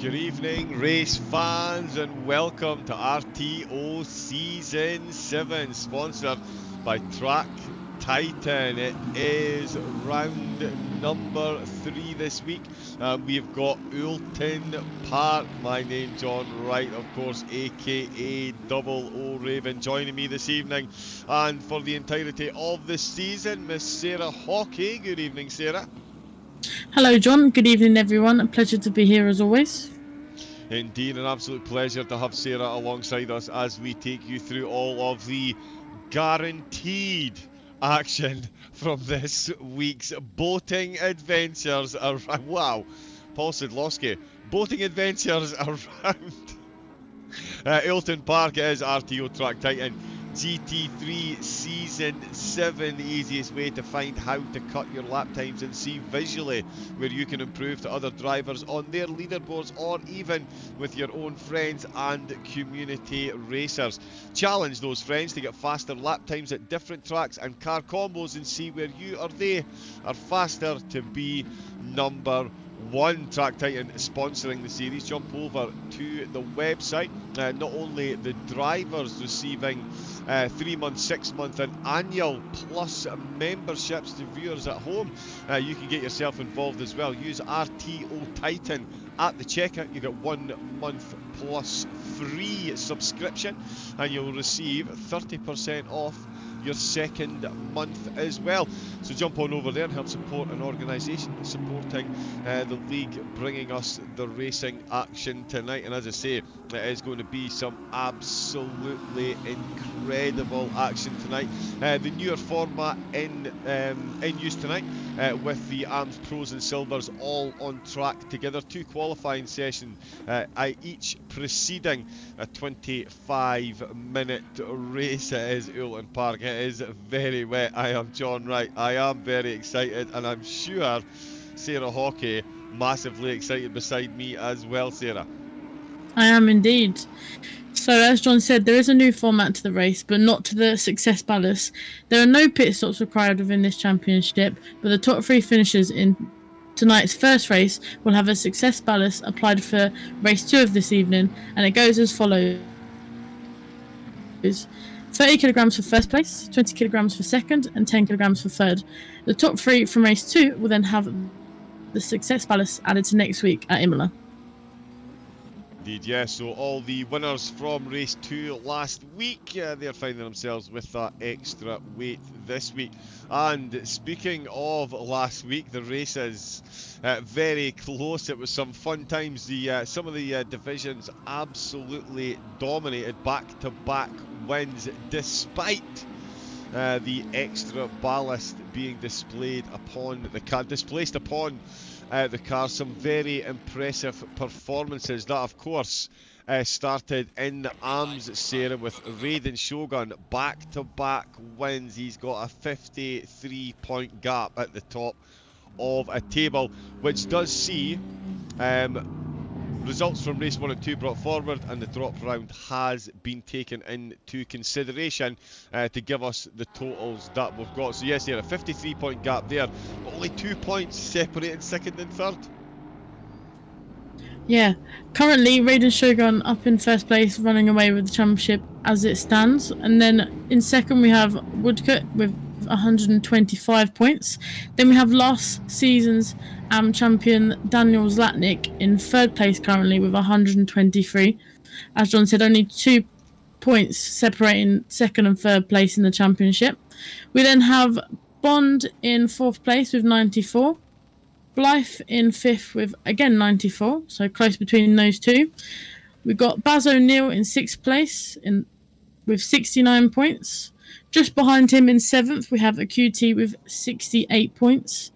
Good evening, race fans, and welcome to RTO Season 7, sponsored by Track Titan. It is round number 3 this week. We've got Oulton Park. My name, John Wright, of course, aka Double O Raven, joining me this evening. And for the entirety of the season, Miss Sarah Hockey. Good evening, Sarah. Hello, John. Good evening, everyone. A pleasure to be here as always. Indeed, an absolute pleasure to have Sarah alongside us as we take you through all of the guaranteed action from this week's boating adventures around. Wow, Paul Sidlowski, boating adventures around Oulton Park. It is RTO Track Titan GT3 Season 7, the easiest way to find how to cut your lap times and see visually where you can improve to other drivers on their leaderboards or even with your own friends and community racers. Challenge those friends to get faster lap times at different tracks and car combos and see where you or they are faster to be number one. Track Titan sponsoring the series. Jump over to the website. Not only the drivers receiving 3 month, 6 month and annual plus memberships to viewers at home, you can get yourself involved as well. Use RTO Titan at the checkout. You get 1 month plus free subscription and you'll receive 30% off your second month as well. So jump on over there and help support an organisation supporting the league, bringing us the racing action tonight. And as I say, it is going to be some absolutely incredible action tonight. The newer format in use tonight, with the AMS Pros and Silvers all on track together. 2 qualifying sessions, each preceding a 25-minute race. It is Oulton Park. It is very wet. I am John Wright. I am very excited, and I'm sure Sarah Hockey massively excited beside me as well. Sarah. I am indeed. So, as John said, there is a new format to the race, but not to the success ballast. There are no pit stops required within this championship, but the top 3 finishers in tonight's first race will have a success ballast applied for race 2 of this evening, and it goes as follows: 30 kilograms for first place, 20 kilograms for second, and 10 kilograms for third. The top 3 from race 2 will then have the success ballast added to next week at Imola. Indeed, yes. So all the winners from race 2 last week, they're finding themselves with that extra weight this week. And speaking of last week, the races very close. It was some fun times. Some of the divisions absolutely dominated, back-to-back wins, despite the extra ballast being displayed upon the car, displaced upon the car. Some very impressive performances that, of course, started in the AMS, Sarah, with Raiden Shogun back-to-back wins. He's got a 53-point gap at the top of a table, which does see results from race 1 and 2 brought forward, and the drop round has been taken into consideration to give us the totals that we've got. So yes, here a 53-point gap there, but only 2 points separating second and third. Yeah, currently Raiden Shogun up in first place, running away with the championship as it stands. And then in second we have Woodcut with 125 points. Then we have last season's champion Daniel Zlatnik in third place currently with 123. As John said, only 2 points separating second and third place in the championship. We then have Bond in fourth place with 94. Blythe in fifth with, again, 94, so close between those two. We've got Baz O'Neill in sixth place with 69 points. Just behind him in seventh, we have a QT with 68 points.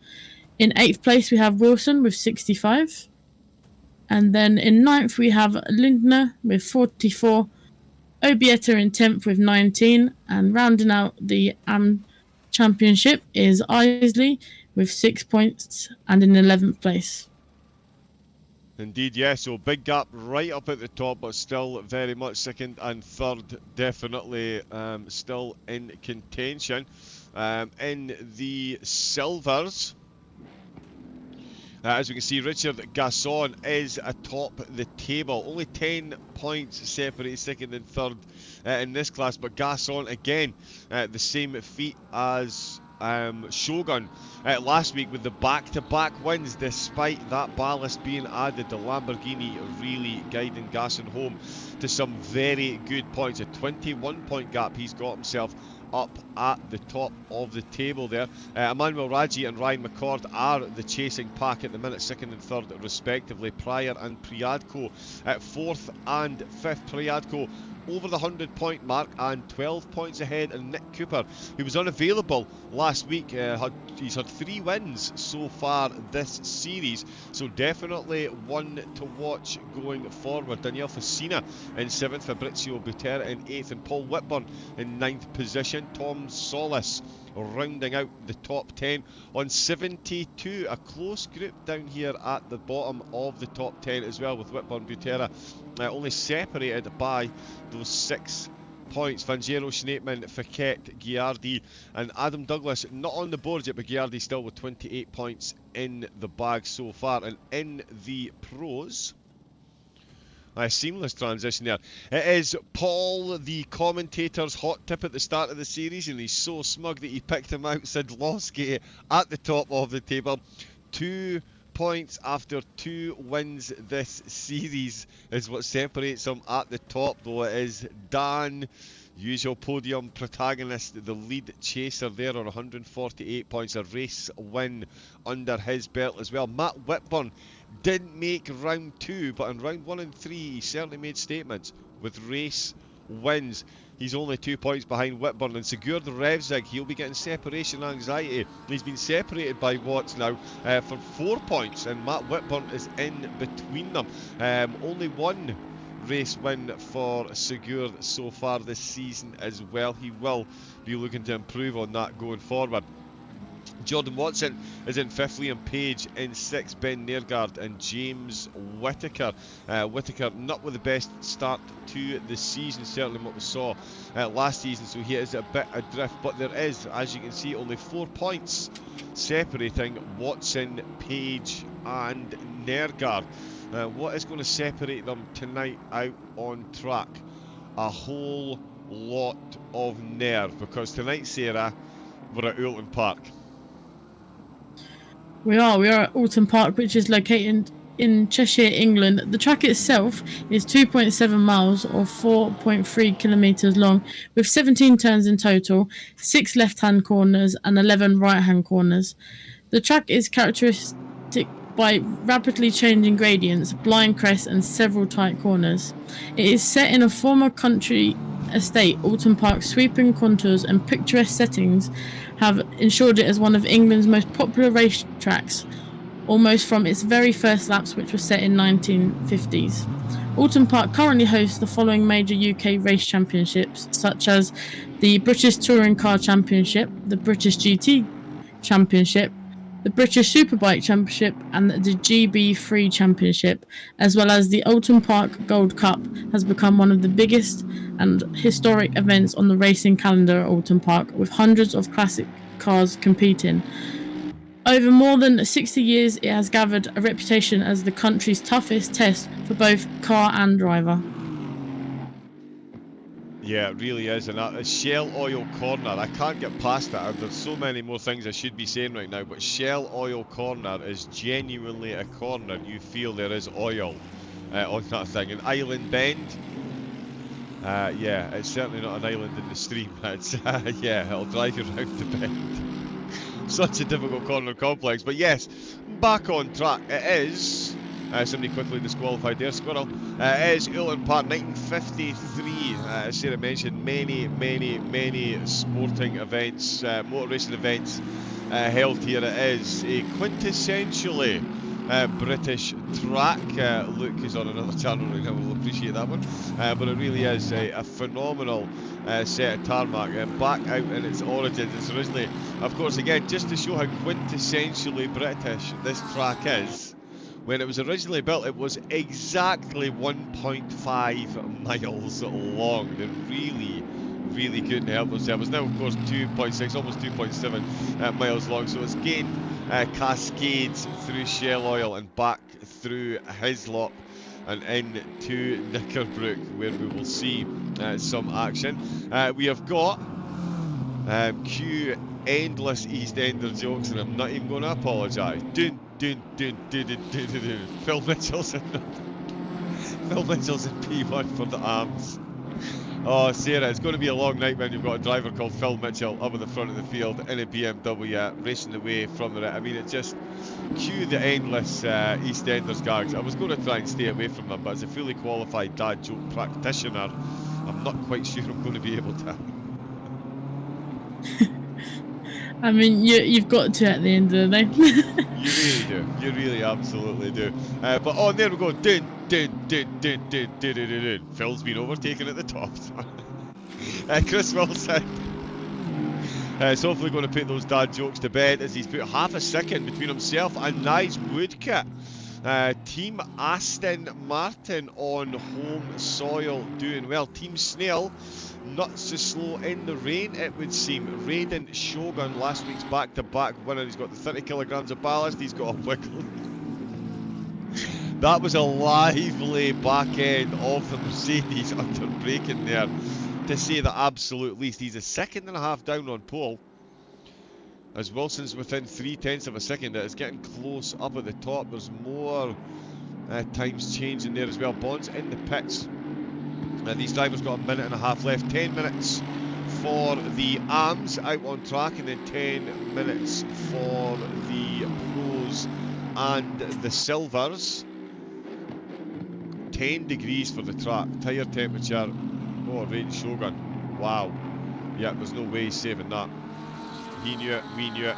In eighth place, we have Wilson with 65. And then in ninth, we have Lindner with 44. Obieta in 10th with 19. And rounding out the championship is Isley with 6 points and in 11th place. Indeed, yes. So big gap right up at the top, but still very much second and third, definitely still in contention. In the silvers, As we can see, Richard Gasson is atop the table. Only 10 points separate second and third in this class, but Gasson again, the same feat as Shogun last week with the back-to-back wins. Despite that ballast being added, the Lamborghini really guiding Gasson home to some very good points. A 21-point gap he's got himself up at the top of the table there. Emmanuel Raji and Ryan McCord are the chasing pack at the minute, second and third respectively. Pryor and Priadko at fourth and fifth. Priadko over the 100-point mark and 12 points ahead of Nick Cooper, who was unavailable last week. He's had 3 wins so far this series, so definitely one to watch going forward. Daniel Facina in 7th, Fabrizio Butera in 8th, and Paul Whitburn in 9th position. Tom Solis rounding out the top 10 on 72. A close group down here at the bottom of the top 10 as well, with Whitburn, Butera only separated by those 6 points. Vangiero, Schneepman, Fouquet, Giardi and Adam Douglas not on the board yet, but Giardi still with 28 points in the bag so far. And in the pros, a seamless transition there. It is Paul, the commentator's hot tip at the start of the series, and he's so smug that he picked him out, Sidlowski, at the top of the table. 2 points after 2 wins this series is what separates him at the top, though it is Dan, usual podium protagonist, the lead chaser there on 148 points, a race win under his belt as well. Matt Whitburn didn't make round 2, but in round 1 and 3 he certainly made statements with race wins. He's only 2 points behind Whitburn, and Sigurd Revzig, he'll be getting separation anxiety. He's been separated by Watts now for 4 points, and Matt Whitburn is in between them. Only 1 race win for Sigurd so far this season as well. He will be looking to improve on that going forward. Jordan Watson is in 5th, Liam Page in 6th, Ben Nergard and James Whittaker. Whittaker not with the best start to the season, certainly what we saw last season, so he is a bit adrift, but there is, as you can see, only 4 points separating Watson, Page and Nergard. What is going to separate them tonight out on track? A whole lot of nerve, because tonight, Sarah, we're at Oulton Park. We are at Oulton Park, which is located in Cheshire, England. The track itself is 2.7 miles or 4.3 kilometres long, with 17 turns in total, 6 left-hand corners and 11 right-hand corners. The track is characteristic by rapidly changing gradients, blind crests and several tight corners. It is set in a former country estate. Oulton Park's sweeping contours and picturesque settings have ensured it as one of England's most popular race tracks, almost from its very first laps, which were set in 1950s. Oulton Park currently hosts the following major UK race championships, such as the British Touring Car Championship, the British GT Championship, the British Superbike Championship and the GB3 Championship, as well as the Oulton Park Gold Cup, has become one of the biggest and historic events on the racing calendar at Oulton Park, with hundreds of classic cars competing. Over more than 60 years, it has gathered a reputation as the country's toughest test for both car and driver. Yeah, it really is, and that Shell Oil Corner, I can't get past that. There's so many more things I should be saying right now, but Shell Oil Corner is genuinely a corner. You feel there is oil on that thing. And Island Bend, yeah, it's certainly not an island in the stream. It's yeah, it'll drive you round the bend. Such a difficult corner complex, but yes, back on track. It is. Somebody quickly disqualified there, Squirrel. It is Oulton Park, 1953. As Sarah mentioned, many sporting events, motor racing events held here. It is a quintessentially British track. Luke is on another channel right now, we'll appreciate that one. But it really is a phenomenal set of tarmac. Back out in its origins, it's originally, of course, again, just to show how quintessentially British this track is. When it was originally built, it was exactly 1.5 miles long. They really couldn't help themselves. Now, of course, 2.6, almost 2.7 miles long. So it's gained cascades through Shell Oil and back through Hislop and into Knickerbrook, where we will see some action. We have got Q endless EastEnders jokes, and I'm not even going to apologise. Dun, dun, dun, dun, dun, dun, dun, dun. Phil Mitchell's in P1 for the arms. Oh, Sarah, it's going to be a long night when you've got a driver called Phil Mitchell up at the front of the field in a BMW racing away from the... I mean, it just... Cue the endless EastEnders gags. I was going to try and stay away from them, but as a fully qualified dad joke practitioner, I'm not quite sure I'm going to be able to. I mean, you've got to at the end of the day. You really do. You really absolutely do. But on there we go. Dun, dun, dun, dun, dun, dun, dun, dun, dun. Phil's been overtaken at the top. Chris Wilson is hopefully going to put those dad jokes to bed as he's put half a second between himself and Nice Woodcut. Team Aston Martin on home soil doing well. Team Snail not so slow in the rain, it would seem. Raiden Shogun, last week's back-to-back winner. He's got the 30 kilograms of ballast. He's got a wiggle. That was a lively back end of the Mercedes under braking there, to say the absolute least. He's a second and a half down on pole, as Wilson's within 0.3 of a second. It's getting close up at the top. There's more times changing there as well. Bond's in the pits. These drivers got a minute and a half left. 10 minutes for the AMs out on track, and then 10 minutes for the pros and the silvers. 10 degrees for the track. Tyre temperature. Oh, Raiden Shogun. Wow. Yeah, there's no way he's saving that. He knew it, we knew it.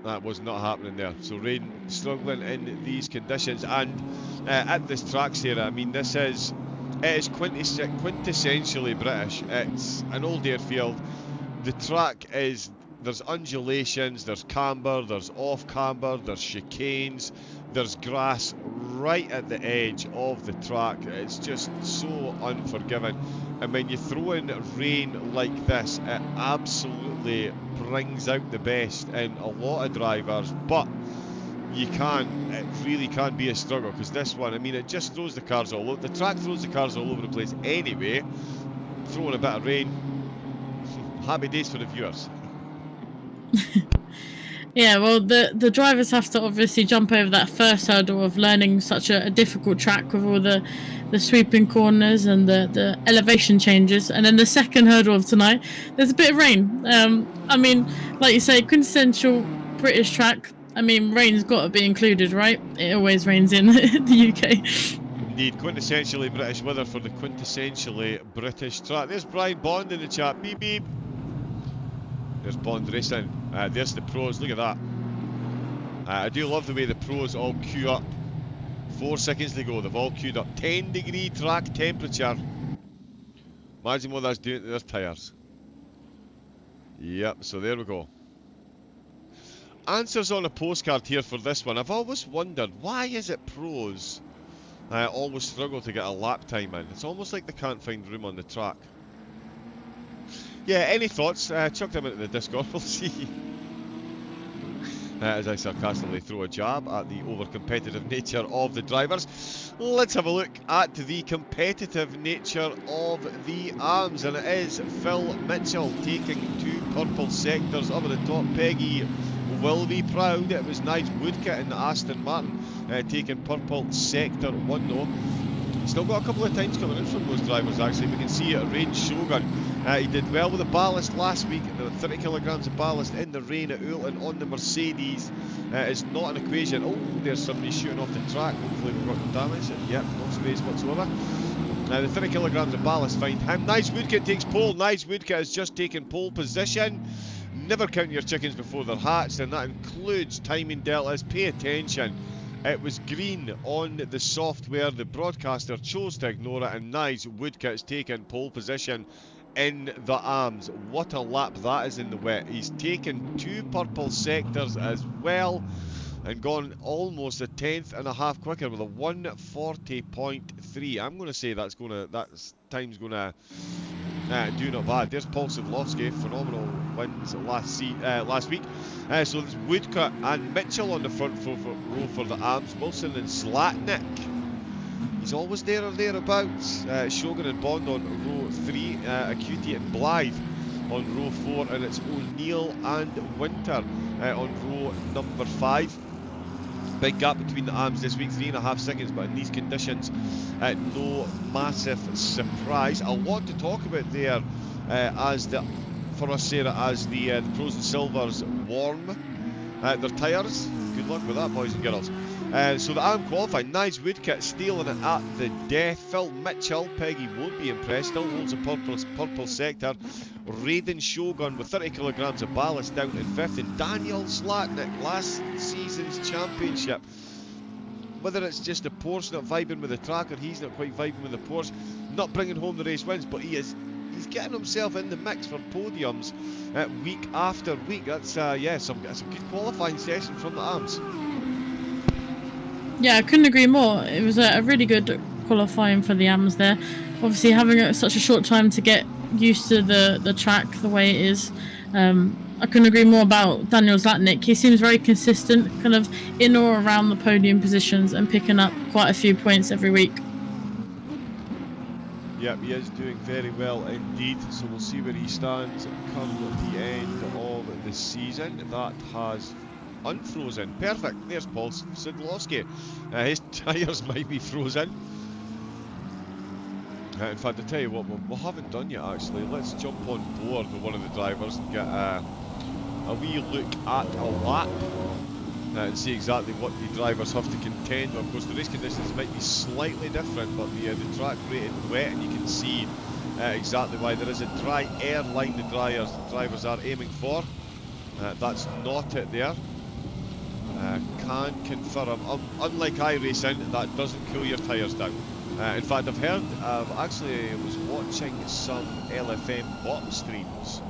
That was not happening there. So Raiden struggling in these conditions, and at this track, Sarah, I mean, it is quintessentially British. It's an old airfield. The track is, there's undulations, there's camber, there's off camber, there's chicanes, there's grass right at the edge of the track. It's just so unforgiving. And when you throw in rain like this, it absolutely brings out the best in a lot of drivers. But it really can be a struggle, because this one, I mean, it just throws the cars all over. The track throws the cars all over the place anyway. Throwing a bit of rain, happy days for the viewers. Yeah, well, the drivers have to obviously jump over that first hurdle of learning such a difficult track with all the sweeping corners and the elevation changes. And then the second hurdle of tonight, there's a bit of rain. I mean, like you say, quintessential British track. I mean, rain's got to be included, right? It always rains in the UK. Indeed, quintessentially British weather for the quintessentially British track. There's Brian Bond in the chat. Beep, beep. There's Bond Racing. There's the pros. Look at that. I do love the way the pros all queue up. 4 seconds to go. They've all queued up. 10 degree track temperature. Imagine what that's doing to their tyres. Yep, so there we go. Answers on a postcard here for this one. I've always wondered, why is it pros always struggle to get a lap time in? It's almost like they can't find room on the track. Yeah, any thoughts? Chuck them into the Discord, we'll see. As I sarcastically throw a jab at the over-competitive nature of the drivers. Let's have a look at the competitive nature of the arms, and it is Phil Mitchell taking 2 purple sectors up at the top. Peggy will be proud. It was Nige Woodcut in the Aston Martin taking purple sector 1 though. Still got a couple of times coming in from those drivers actually. We can see it, Raiden Shogun. He did well with the ballast last week. The 30 kilograms of ballast in the rain at Oulton on the Mercedes is not an equation. Oh, there's somebody shooting off the track. Hopefully we've got no damage. Yep, no space whatsoever. The 30 kilograms of ballast find him. Nice Woodcut takes pole. Nice Woodcut has just taken pole position. Never count your chickens before they're hatched, and that includes timing deltas. Pay attention. It was green on the software. The broadcaster chose to ignore it, and Nice Woodcut's taken pole position in the arms. What a lap that is in the wet. He's taken 2 purple sectors as well and gone almost a tenth and a half quicker with a 1:40.3. I'm going to say that time's going to do not bad. There's Paul Sadlowski, phenomenal wins last week. So there's Woodcock and Mitchell on the front row for the Arms. Wilson and Slatnik. He's always there or thereabouts. Shogun and Bond on row 3. Acuity and Blythe on row 4. And it's O'Neill and Winter on row number 5. Big gap between the Arms this week, 3.5 seconds, but in these conditions, no massive surprise. A lot to talk about there for us, Sarah, as the pros and silvers warm their tyres. Good luck with that, boys and girls. So the Arm qualifying, Nige Woodkit stealing it at the death. Phil Mitchell, Peggy won't be impressed, still holds a purple sector. Raiden Shogun with 30 kilograms of ballast down in 5th, and Daniel Slatnik, last season's championship. Whether it's just the Porsche not vibing with the track or he's not quite vibing with the Porsche, not bringing home the race wins, but he's getting himself in the mix for podiums week after week. That's some good qualifying session from the Arms. Yeah, I couldn't agree more. It was a really good qualifying for the AMs there. Obviously, having such a short time to get used to the track the way it is. I couldn't agree more about Daniel Zlatnik. He seems very consistent, kind of in or around the podium positions and picking up quite a few points every week. Yep, he is doing very well indeed, so we'll see where he stands come the end of the season. That has unfrozen. Perfect. There's Paul Sadlowski. His tyres might be frozen. In fact, I'll tell you what, we haven't done yet actually. Let's jump on board with one of the drivers and get a wee look at a lap and see exactly what the drivers have to contend with. Of course, the race conditions might be slightly different, but the track rated wet, and you can see exactly why. There is a dry air line the drivers are aiming for. That's not it there. Can confirm, unlike iRacing, that doesn't cool your tyres down. In fact, I was watching some LFM bottom streams.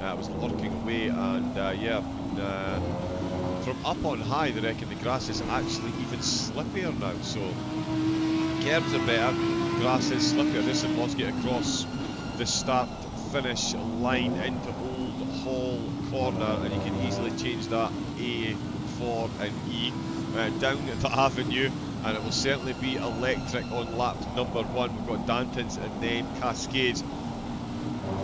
I was lurking away, and from up on high, they reckon the grass is actually even slippier now. So, curbs are better, grass is slippier. There's some Mosgate across the start-finish line into Old Hall Corner, and you can easily change that A for an E down the avenue, and it will certainly be electric on lap number 1. We've got Dantons and then Cascades,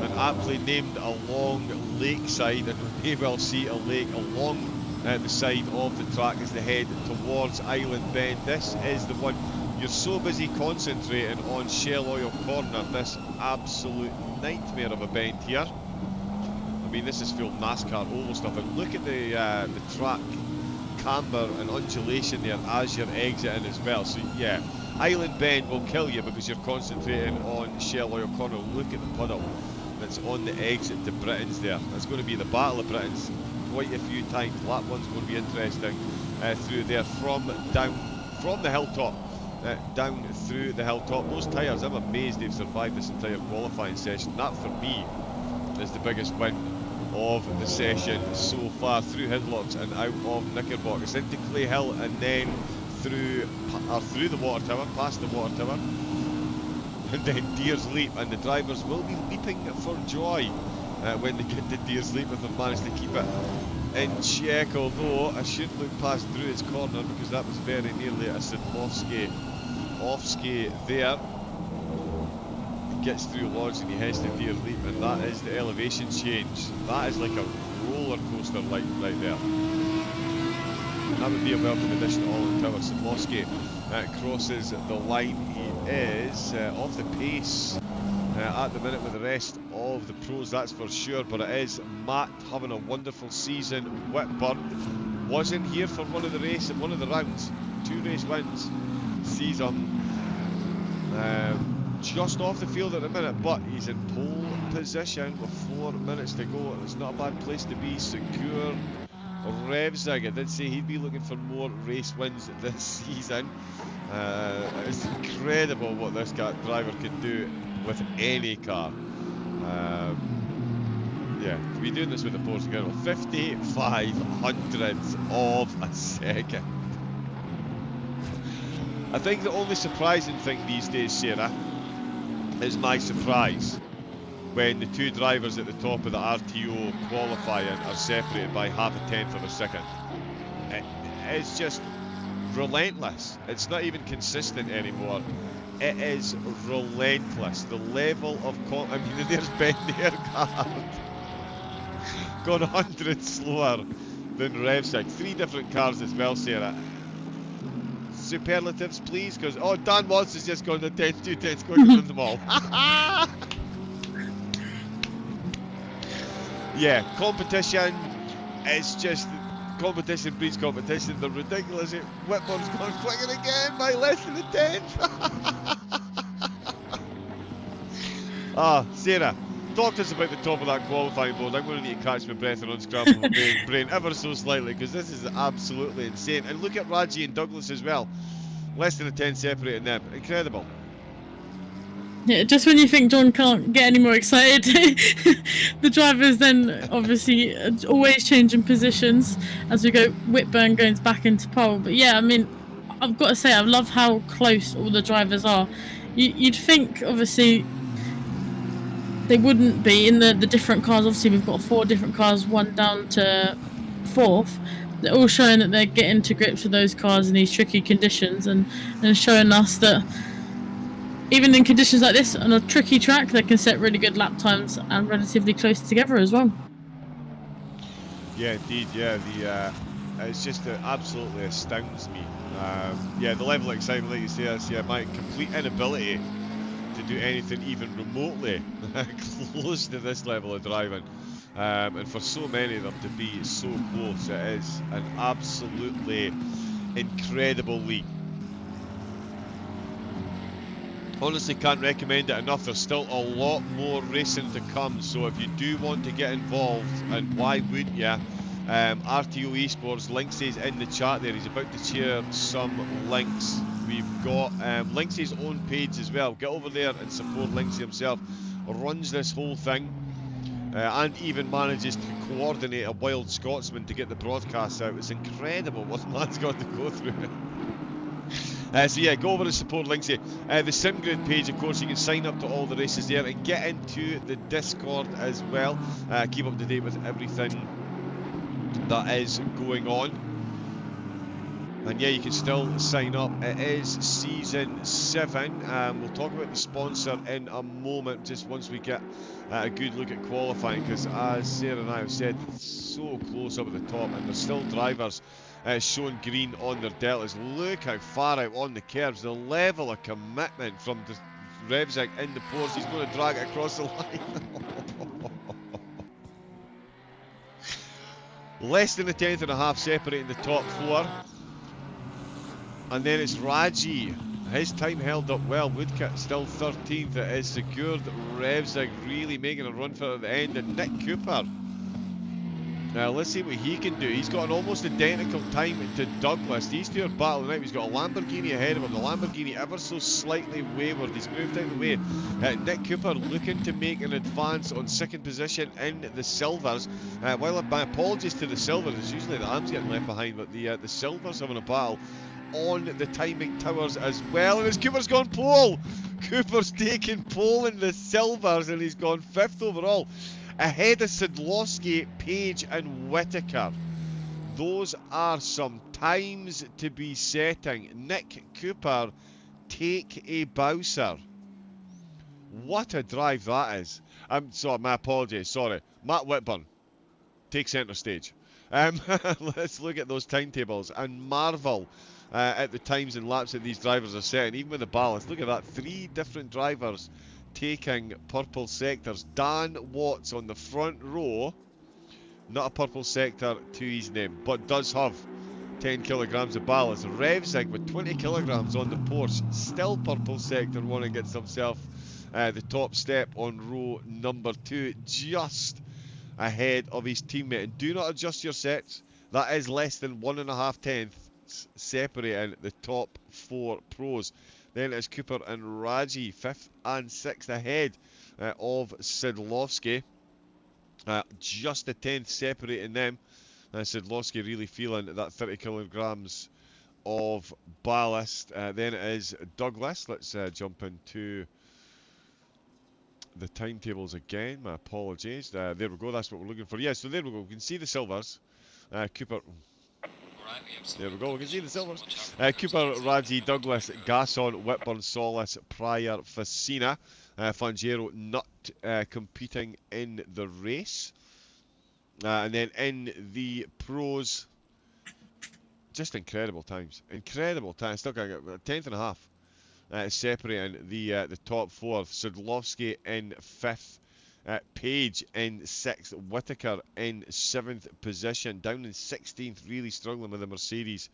and aptly named along Lakeside, and we may well see a lake along the side of the track as they head towards Island Bend. This is the one you're so busy concentrating on, Shell Oil Corner, this absolute nightmare of a bend here. I mean, this is full NASCAR oval stuff, and look at the track camber and undulation there as you're exiting as well. So yeah, Island Bend will kill you because you're concentrating on Shell Oil Corner. Look at the puddle that's on the exit to Britain's there. That's going to be the Battle of Britain's quite a few times. Lap 1's going to be interesting through there from the hilltop. Down through the hilltop. Those tyres, I'm amazed they've survived this entire qualifying session. That for me is the biggest win of the session so far, through Hidlocks and out of Knickerbockers into Clay Hill, and then through the water tower, past the water tower, and then Deer's Leap, and the drivers will be leaping for joy when they get to Deer's Leap if they've managed to keep it in check, although I shouldn't look past Druid's Corner because that was very nearly a Sadlowski off-ski there. He gets through Lodge and he heads to Deer Leap, and that is the elevation change. That is like a roller coaster right there. And that would be a welcome addition to Oulton Tower. Sadlowski crosses the line. He is off the pace at the minute with the rest of the pros, that's for sure, but it is Matt having a wonderful season. Whitburn wasn't here for one of the rounds, 2 race wins, sees him just off the field at the minute, but he's in pole position with 4 minutes to go. It's not a bad place to be. Secure Revzig, I did say he'd be looking for more race wins this season. It's incredible what this driver can do with any car. Yeah, to be doing this with the Porsche girl, 55 hundredths of a second. I think the only surprising thing these days, Sarah, is my surprise. when the two drivers at the top of the RTO qualifying are separated by half a tenth of a second. It's just relentless. It's not even consistent anymore. It is relentless. The level of I mean, there's Ben Nergard gone 100 slower than Revsig. 3 different cars as well, Sarah. Superlatives, please, because Dan Watts has just gone to 10, 2 tenths quicker than them all. Yeah, competition. It's just competition breeds competition. They're ridiculous. Whitbourd's gone quicker again by less than a tenth. Sarah, talk to us about the top of that qualifying board. I'm going to need to catch my breath and unscramble my brain ever so slightly, because this is absolutely insane. And look at Raji and Douglas as well. Less than a tenth separating them. Incredible. Yeah, just when you think John can't get any more excited, the drivers then obviously always changing positions as we go. Whitburn goes back into pole. But yeah, I mean, I've got to say, I love how close all the drivers are. You'd think, obviously, they wouldn't be in the different cars. Obviously, we've got 4 different cars, one down to 4th. They're all showing that they're getting to grips with those cars in these tricky conditions, and showing us that even in conditions like this, on a tricky track, they can set really good lap times and relatively close together as well. Yeah, indeed. Yeah, it's just absolutely astounds me. Yeah, the level of excitement, like you say, my complete inability to do anything even remotely close to this level of driving, and for so many of them to be so close, it is an absolutely incredible league. Honestly, can't recommend it enough. There's still a lot more racing to come, so if you do want to get involved, and why wouldn't you? RTO Esports, Linksay's in the chat there. He's about to share some links. We've got Linksay's own page as well. Get over there and support Linksay himself. Runs this whole thing, and even manages to coordinate a wild Scotsman to get the broadcasts out. It's incredible what the man's got to go through. So yeah, go over and support Linksay. The SimGrid page, of course, you can sign up to all the races there and get into the Discord as well. Keep up to date with everything that is going on. And yeah, you can still sign up. It is season 7. We'll talk about the sponsor in a moment, just once we get a good look at qualifying, because as Sarah and I have said, it's so close up at the top, and there's still drivers showing green on their deltas. Look how far out on the curves. The level of commitment from the Revsig in the Porsche. He's going to drag it across the line. Less than a tenth and a half separating the top 4. And then it's Raji. His time held up well. Woodcut still 13th. It is secured. Revsig really making a run for it at the end. And Nick Cooper. Now let's see what he can do. He's got an almost identical time to Douglas. These two are battling out. He's got a Lamborghini ahead of him. The Lamborghini ever so slightly wayward. He's moved out of the way. Nick Cooper looking to make an advance on 2nd position in the Silvers. While my apologies to the Silvers, it's usually the Am's getting left behind, but the Silvers having a battle on the timing towers as well. And as Cooper's gone pole. Cooper's taken pole in the Silvers, and he's gone 5th overall. Ahead of Sidlowski, Page and Whittaker. Those are some times to be setting. Nick Cooper, take a bouncer. What a drive that is. I'm sorry, my apologies, sorry. Matt Whitburn, take centre stage. Let's look at those timetables and marvel at the times and laps that these drivers are setting, even with the ballast. Look at that, 3 different drivers taking purple sectors. Dan Watts on the front row, not a purple sector to his name, but does have 10 kilograms of ballast. Revsig with 20 kilograms on the Porsche, still purple sector 1, and gets himself the top step on row number 2, just ahead of his teammate. And do not adjust your sets, that is less than 1.5 tenths separating the top 4 pros. Then it's Cooper and Raji, 5th and 6th ahead of Sidlowski. Just a 10th separating them. Sidlowski really feeling that 30 kilograms of ballast. Then it is Douglas. Let's jump into the timetables again. My apologies. There we go. That's what we're looking for. Yeah, so there we go. We can see the silvers. Cooper. There we go. We can see the silvers. Cooper, Raji, Douglas, Gasson, Whitburn, Solis, Pryor, Facina, Fangero, not competing in the race. And then in the pros, just incredible times. Incredible times. Still got a tenth and a half. Separating the top four. Sudlovsky in 5th, Page in 6th, Whitaker in 7th position, down in 16th, really struggling with the Mercedes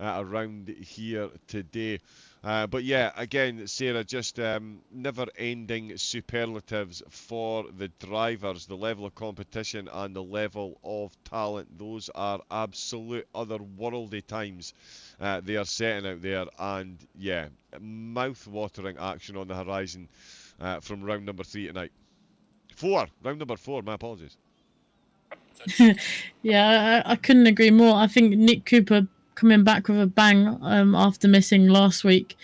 around here today. But yeah, again, Sarah, just never-ending superlatives for the drivers. The level of competition and the level of talent, those are absolute otherworldly times they are setting out there. And yeah, mouth-watering action on the horizon from round number 3 tonight. Round number 4, my apologies. Yeah, I couldn't agree more. I think Nick Cooper coming back with a bang after missing last week,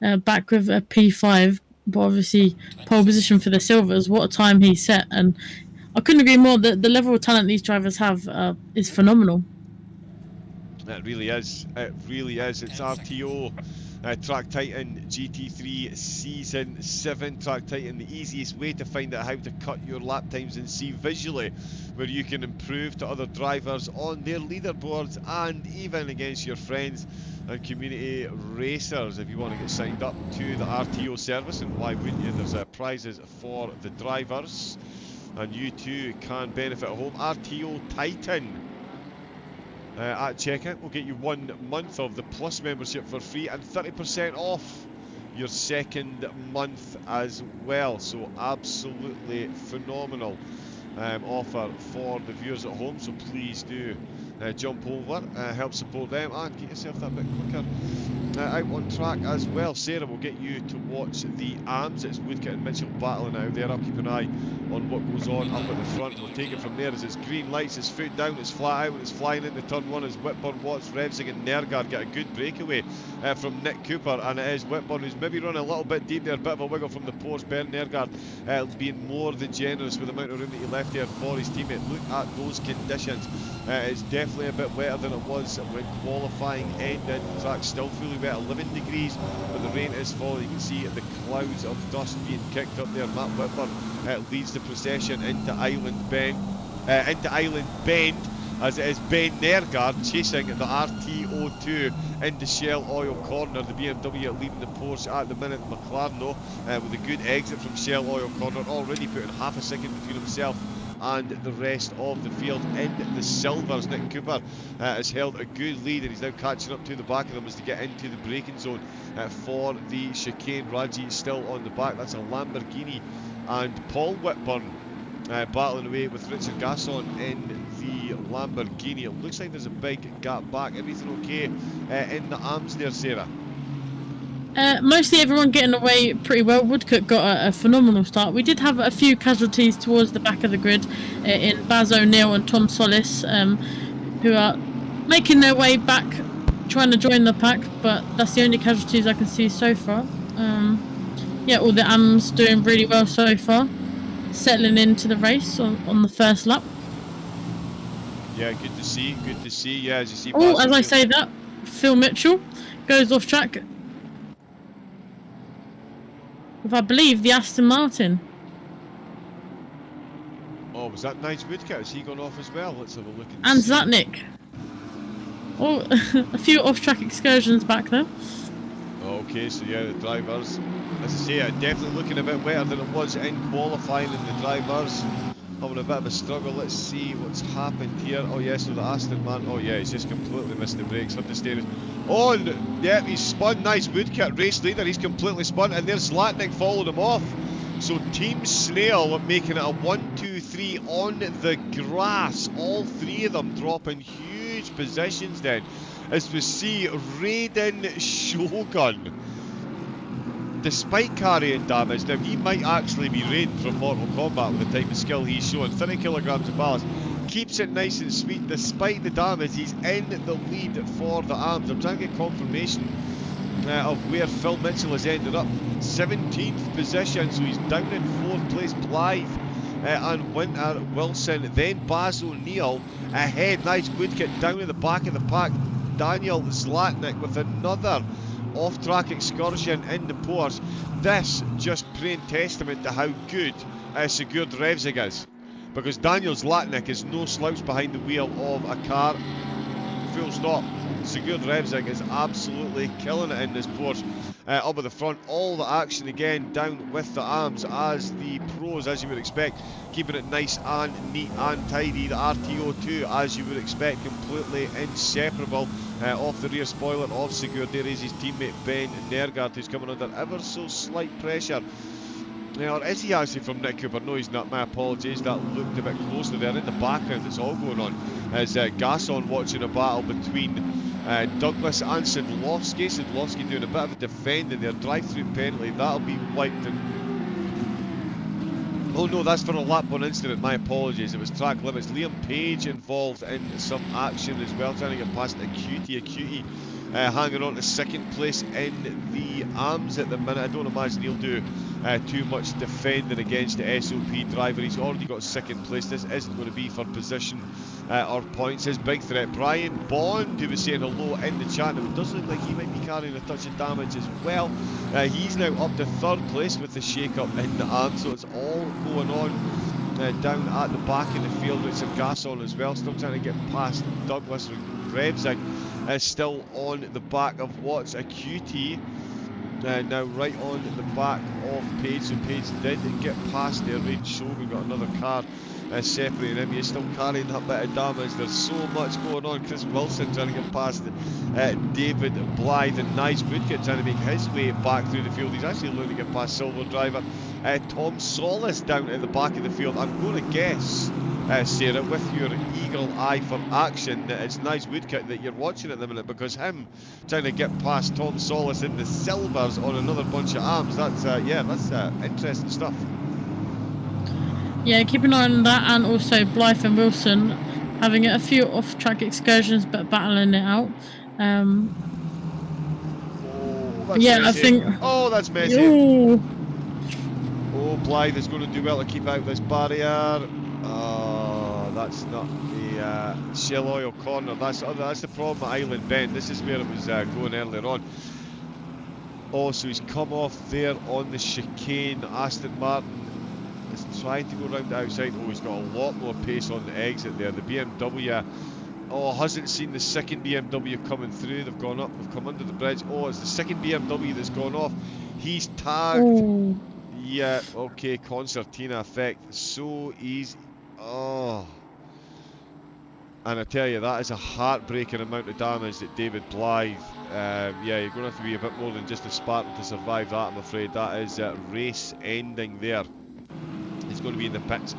back with a P5, but obviously pole position for the Silvers. What a time he set, and I couldn't agree more. The level of talent these drivers have is phenomenal. It really is. It really is. It's RTO. Track Titan GT3 Season 7. Track Titan, the easiest way to find out how to cut your lap times and see visually where you can improve to other drivers on their leaderboards and even against your friends and community racers. If you want to get signed up to the RTO service, and why wouldn't you? There's prizes for the drivers and you too can benefit at home. RTO Titan. At checkout, we'll get you 1 month of the Plus membership for free and 30% off your second month as well. So absolutely phenomenal offer for the viewers at home. So please do jump over, help support them, and get yourself that bit quicker out on track as well. Sarah will get you to watch the AMs. It's Woodcote and Mitchell battling out there. I'll keep an eye on what goes on up at the front. We'll take it from there as it's green lights, it's foot down, it's flat out, it's flying into turn 1 as Whitburn, Watts, Revsing and Nergard get a good breakaway from Nick Cooper, and it is Whitburn who's maybe running a little bit deep there, a bit of a wiggle from the post. Bernd Nergard being more than generous with the amount of room that he left there for his teammate. Look at those conditions. It's definitely a bit wetter than it was when qualifying ended. The track's still fully wet, 11 degrees, but the rain is falling. You can see the clouds of dust being kicked up there. Matt Whitburn leads the procession into Island Bend, as it is Ben Nergard chasing the RTO2 into Shell Oil Corner. The BMW leading the Porsche at the minute. McLaren though, with a good exit from Shell Oil Corner, already putting half a second between himself and the rest of the field. In the silvers, Nick Cooper has held a good lead, and he's now catching up to the back of them as they get into the braking zone for the chicane. Raji is still on the back. That's a Lamborghini, and Paul Whitburn battling away with Richard Gasson in the Lamborghini. It looks like there's a big gap back. Everything okay in the arms there, Sarah? Mostly everyone getting away pretty well. Woodcote got a phenomenal start. We did have a few casualties towards the back of the grid in Baz O'Neill and Tom Solis, who are making their way back, trying to join the pack, but that's the only casualties I can see so far. Yeah, all the AMs doing really well so far, settling into the race on the first lap. Yeah, good to see, yeah, as you see. Oh, as I say that, Phil Mitchell goes off track with, I believe, the Aston Martin. Oh, was that Nigel Woodcote? Has he gone off as well? Let's have a look and Zatnik. Oh, a few off-track excursions back there. Okay, so yeah, the drivers, as I say, definitely looking a bit better than it was in qualifying, and the drivers having a bit of a struggle. Let's see what's happened here. Oh yes, so the Aston man, oh yeah, he's just completely missed the brakes, understeering. Oh, and yeah, he's spun. Nice Woodcote, race leader, he's completely spun, and there's Zlatnik followed him off. So Team Snail making it a 1-2-3 on the grass. All three of them dropping huge positions then, as we see Raiden Shogun, despite carrying damage, now he might actually be Raiden from Mortal Kombat with the type of skill he's showing, 30 kilograms of ballast, keeps it nice and sweet despite the damage. He's in the lead for the AMs. I'm trying to get confirmation of where Phil Mitchell has ended up. 17th position, so he's down in 4th place. Blythe and Winter Wilson. Then Baz O'Neill ahead. Nice Woodkit down at the back of the pack. Daniel Zlatnik with another off-track excursion in the Porsche. This just paying testament to how good Sigurd Revsig is, because Daniel Zlatnik is no slouch behind the wheel of a car. Full stop. Sigurd Revsig is absolutely killing it in this Porsche. Up at the front, all the action again down with the arms as the pros, as you would expect, keeping it nice and neat and tidy. The RTO 2, as you would expect, completely inseparable off the rear spoiler of Sigurd. There is his teammate Ben Nergard, who's coming under ever so slight pressure. Or is he actually from Nick Cooper? No, he's not. My apologies. That looked a bit closer there. In the background, it's all going on. As Gasson watching a battle between Douglas and Sidlowski. Sidlowski doing a bit of a defending there. Drive-through penalty. That'll be wiped. Oh no, that's for a lap 1 incident. My apologies. It was track limits. Liam Page involved in some action as well, trying to get past Acuity. Hanging on to 2nd place in the arms at the minute. I don't imagine he'll do too much defending against the SOP driver. He's already got 2nd place. This isn't going to be for position or points. His big threat, Brian Bond, who was saying hello in the chat. It does look like he might be carrying a touch of damage as well. He's now up to 3rd place with the shake-up in the arms, so it's all going on down at the back of the field. Richard Gasson as well, still trying to get past Douglas. Revsig is still on the back of Watts. Acuity now right on the back of Page, so Page did get past there. Rain Shogun got another car separating him. He's still carrying that bit of damage. There's so much going on. Chris Wilson trying to get past David Blythe, and Nige Woodkit trying to make his way back through the field. He's actually looking to get past Silver Driver. Tom Solis down at the back of the field. I'm going to guess, Sarah, with your eagle eye for action, that it's Nige Woodkit that you're watching at the minute, because him trying to get past Tom Solis in the silvers on another bunch of arms, that's interesting stuff. Yeah, keep an eye on that, and also Blythe and Wilson having a few off-track excursions but battling it out. I think... Oh, that's messy. Ooh. Oh, Blythe is going to do well to keep out this barrier. Oh, that's not the shell oil corner. That's the problem at Island Bend. This is where it was going earlier on. Oh, so he's come off there on the chicane. Aston Martin is trying to go round the outside. Oh, he's got a lot more pace on the exit there. The BMW, hasn't seen the 2nd BMW coming through. They've gone up, they've come under the bridge. Oh, it's the 2nd BMW that's gone off. He's tagged. Ooh. Yeah, okay, concertina effect. So easy. Oh. And I tell you, that is a heartbreaking amount of damage that David Blythe. Yeah, you're going to have to be a bit more than just a Spartan to survive that, I'm afraid. That is race ending there. He's going to be in the pits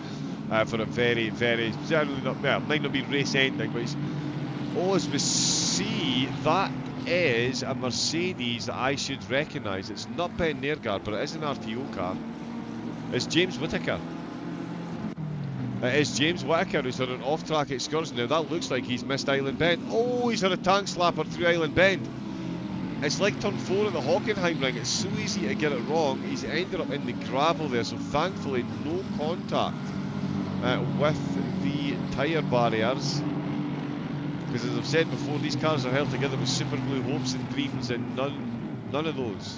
for a very, very, generally not, well, might not be race ending, but he's, as we see, that is a Mercedes that I should recognise. It's not Ben Nergard, but it is an RTO car. It's James Whittaker. It is James Whittaker who's had an off-track excursion. Now that looks like he's missed Island Bend. Oh, he's had a tank slapper through Island Bend. It's like turn 4 at the Hockenheim ring. It's so easy to get it wrong. He's ended up in the gravel there, so thankfully no contact with the tyre barriers. Because as I've said before, these cars are held together with super glue, hopes and dreams, and none of those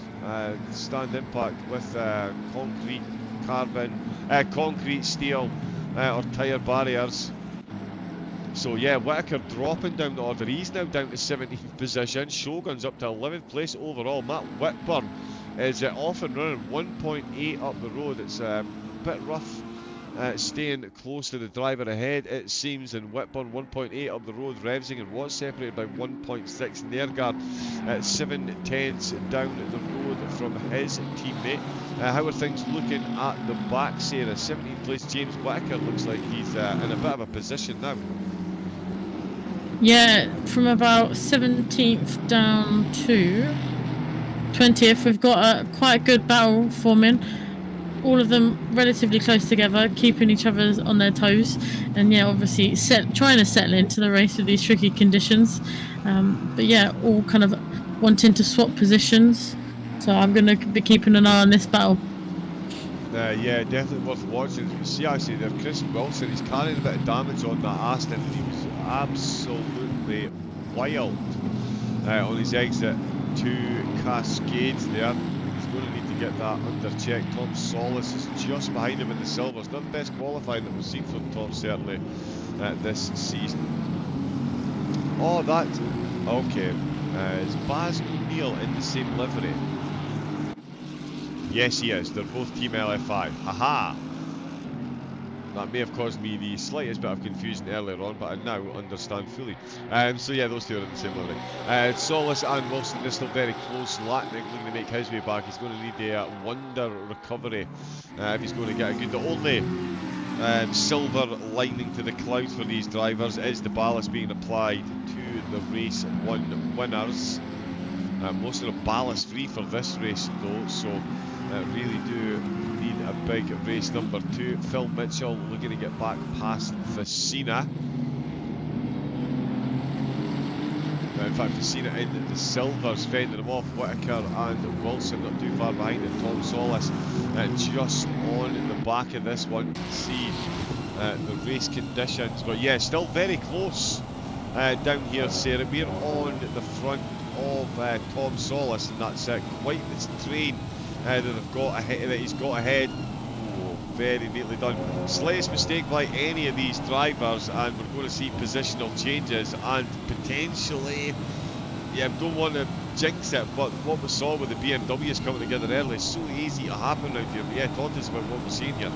stand impact with concrete, carbon, concrete, steel, or tyre barriers. So yeah, Whittaker dropping down the order. He's now down to 17th position. Shogun's up to 11th place overall. Matt Whitburn is off and running 1.8 up the road. It's a bit rough. Staying close to the driver ahead, it seems, and Whitburn 1.8 up the road. Revsing and Watts separated by 1.6. Nergard at 7/10 down the road from his teammate. How are things looking at the back, Sarah? 17th place James Whittaker looks like he's in a bit of a position now. Yeah, from about 17th down to 20th, we've got a quite good battle forming. All of them relatively close together, keeping each other on their toes, and yeah, obviously trying to settle into the race with these tricky conditions. But yeah, all kind of wanting to swap positions. So I'm going to be keeping an eye on this battle. Yeah, definitely worth watching. You see, actually, there, Chris Wilson, he's carrying a bit of damage on that Aston, and he was absolutely wild on his exit to Cascades there. He's going to need to get that under check. Tom Solis is just behind him in the silvers. Not the best qualifying that we've seen from Tom, certainly, this season. Oh, that... Okay. Is Baz O'Neill in the same livery? Yes, he is. They're both Team LF5. Haha! That may have caused me the slightest bit of confusion earlier on, but I now understand fully. So yeah, those two are in the same livery. Solis and Wilson are still very close. Latnik looking to make his way back. He's going to need a wonder recovery if he's going to get a good... The only silver lining to the clouds for these drivers is the ballast being applied to the race 1 winners. Most of them ballast free for this race though, so really do need a big race number 2. Phil Mitchell looking to get back past Facina. In fact, Facina in the silvers, fending him off. Whitaker and Wilson not too far behind it. Tom Solis just on the back of this one. See the race conditions, but yeah, still very close down here, Sarah. We're on the front of Tom Solis, and that's quite the train that they've got ahead. That he's got ahead. Oh, very neatly done. Slightest mistake by any of these drivers, and we're going to see positional changes and potentially. Yeah, don't want to jinx it, but what we saw with the BMWs coming together early is so easy to happen out here. But yeah, talk to us about what we're seeing here.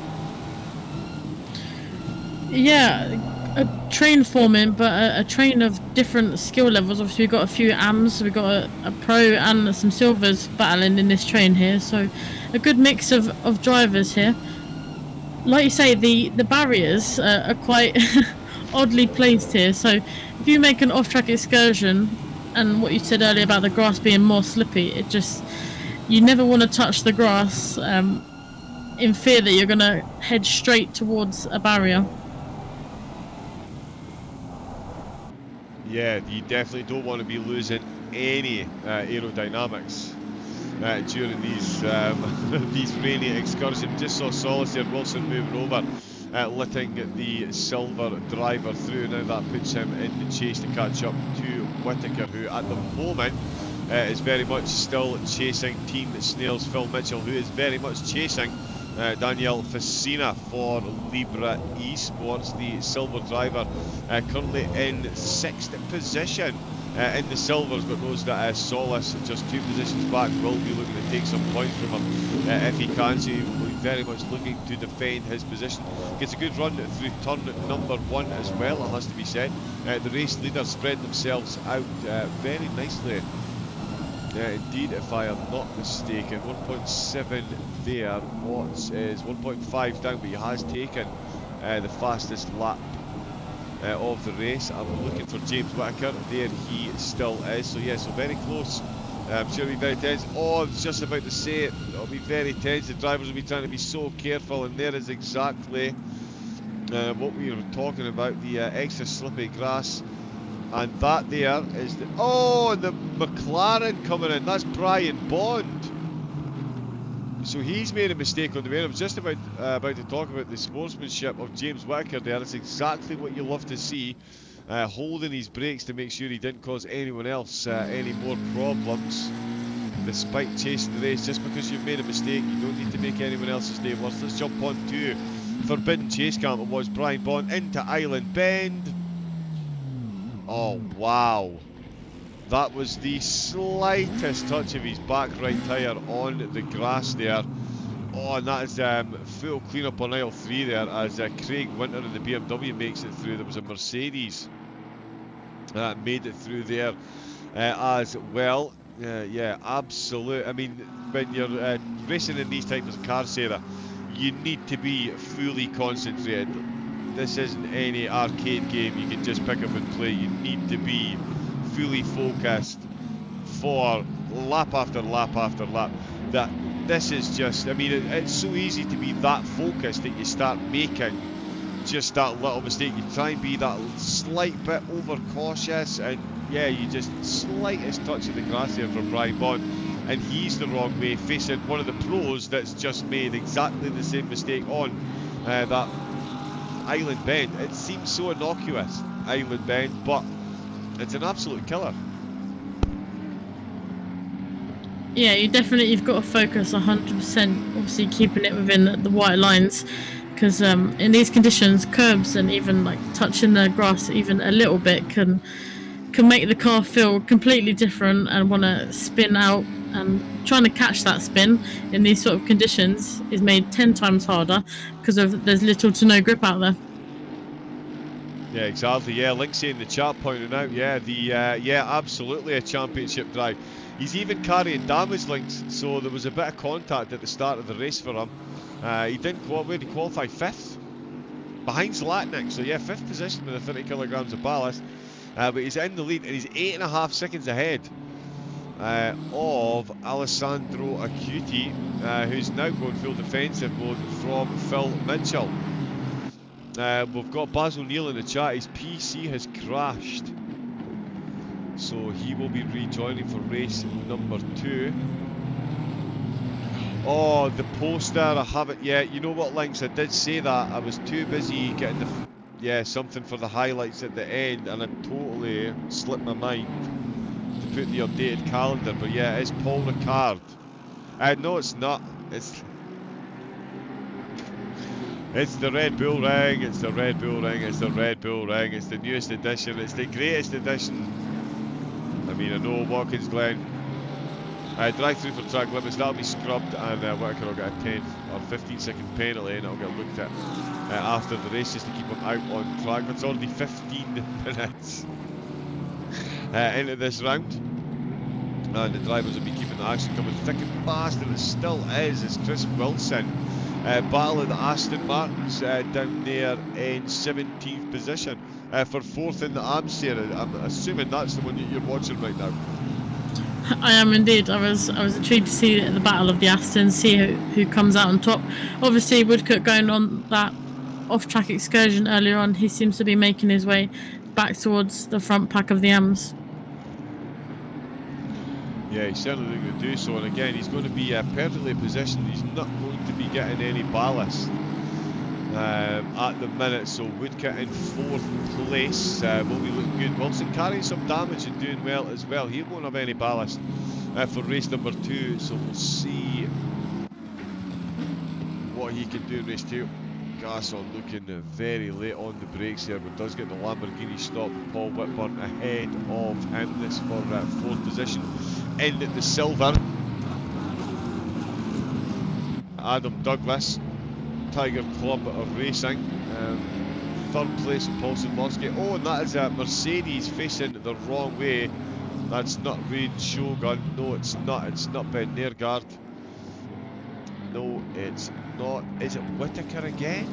Yeah, a train forming, but a train of different skill levels. Obviously, we've got a few AMs, we've got a pro and some silvers battling in this train here. So, a good mix of drivers here. Like you say, the barriers are quite oddly placed here. So, if you make an off-track excursion, and what you said earlier about the grass being more slippy, it just you never want to touch the grass in fear that you're going to head straight towards a barrier. Yeah, you definitely don't want to be losing any aerodynamics during these these rainy excursions. Just saw Solis here, Wilson moving over, letting the silver driver through. Now that puts him in the chase to catch up to Whitaker, who at the moment is very much still chasing Team Snails. Phil Mitchell, who is very much chasing Daniel Facina for Libra Esports, the silver driver, currently in 6th position in the silvers, but knows that Solis, just 2 positions back, will be looking to take some points from him if he can. So he will be very much looking to defend his position. Gets a good run through turn number 1 as well, it has to be said. The race leaders spread themselves out very nicely. Indeed, if I am not mistaken, 1.7 there. Watts is 1.5 down, but he has taken the fastest lap of the race. I'm looking for James Whitaker. There he still is. So yeah, so very close. I'm sure it'll be very tense. Oh, I was just about to say it. It'll be very tense. The drivers will be trying to be so careful, and there is exactly what we were talking about. The extra slippy grass. And that there is the... Oh, the McLaren coming in. That's Brian Bond. So he's made a mistake on the way. I was just about to talk about the sportsmanship of James Whitaker there. That's exactly what you love to see. Holding his brakes to make sure he didn't cause anyone else any more problems. Despite chasing the race, just because you've made a mistake, you don't need to make anyone else's day worse. Let's jump on to Forbidden Chase Camp. It was Brian Bond into Island Bend. Oh, wow. That was the slightest touch of his back right tyre on the grass there. Oh, and that is full clean-up on aisle 3 there as Craig Winter in the BMW makes it through. There was a Mercedes that made it through there as well. Yeah, absolute. I mean, when you're racing in these types of cars, Sarah, you need to be fully concentrated. This isn't any arcade game you can just pick up and play. You need to be fully focused for lap after lap after lap. That this is just, I mean, it's so easy to be that focused that you start making just that little mistake. You try and be that slight bit overcautious, and yeah, you just slightest touch of the grass there from Brian Bond, and he's the wrong way, facing one of the pros that's just made exactly the same mistake on that island bend. It seems so innocuous, island bend, but it's an absolute killer. Yeah, you've got to focus 100%, obviously keeping it within the white lines, because in these conditions, curbs and even like touching the grass even a little bit can make the car feel completely different and want to spin out. And trying to catch that spin in these sort of conditions is made 10 times harder because there's little to no grip out there. Yeah, exactly. Yeah, Linksay in the chat pointing out, yeah, absolutely a championship drive. He's even carrying damage links, so there was a bit of contact at the start of the race for him. He didn't qualify fifth, behind Zlatnik. So yeah, fifth position with the 30 kilograms of ballast. But he's in the lead, and he's 8.5 seconds ahead of Alessandro Acuti, who's now going full defensive mode from Phil Mitchell. We've got Baz O'Neill in the chat. His PC has crashed, so he will be rejoining for race number 2. Oh, the poster, I haven't yet. You know what, Links, I did say that. I was too busy getting something for the highlights at the end, and I totally slipped my mind to put the updated calendar. But yeah, it's Paul Ricard. No, it's not. It's the Red Bull Ring, it's the Red Bull Ring, it's the Red Bull Ring, it's the newest edition, it's the greatest edition. I mean, I know Watkins Glen drive through for track limits, that'll be scrubbed, and Whittaker will get a 10 or 15 second penalty, and it'll get looked at after the race just to keep him out on track. It's already 15 minutes into this round, and the drivers will be keeping the action coming thick and fast, and it still is as Chris Wilson battling the Aston Martins down there in 17th position for 4th in the Amstel. I'm assuming that's the one that you're watching right now. I am indeed. I was intrigued to see the battle of the Astons, see who comes out on top. Obviously, Woodcock going on that off-track excursion earlier on, he seems to be making his way back towards the front pack of the AMS. Yeah, he's certainly going to do so, and again, he's going to be perfectly positioned. He's not going to be getting any ballast at the minute, so Woodcock in 4th place will be looking good. Wilson carrying some damage and doing well as well. He won't have any ballast for race number 2, so we'll see what he can do in race 2. Gasson looking very late on the brakes here, but does get the Lamborghini stop. Paul Whitburn ahead of him. This for 4th position in the silver. Adam Douglas, Tiger Club of Racing. 3rd place, Paul Simorski. Oh, and that is a Mercedes facing the wrong way. That's not Raid Shogun. No, it's not. It's not Ben Nergard. No, it's not. Is it Whittaker again?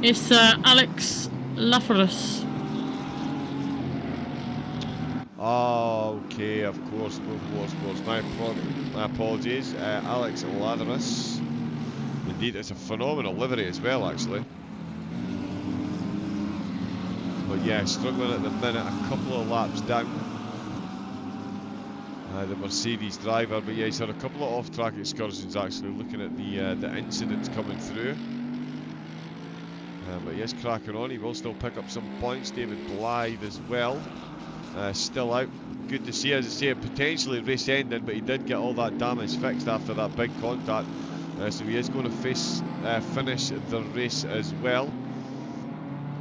It's Alex Laforus. Oh, okay, of course. My apologies. Alex Laforus. Indeed, it's a phenomenal livery as well, actually. But yeah, struggling at the minute, a couple of laps down. The Mercedes driver, but yeah, he's had a couple of off-track excursions actually, looking at the incidents coming through. But yes, cracking on, he will still pick up some points. David Blythe as well, still out. Good to see, as I say, potentially race ending, but he did get all that damage fixed after that big contact. So he is going to finish the race as well.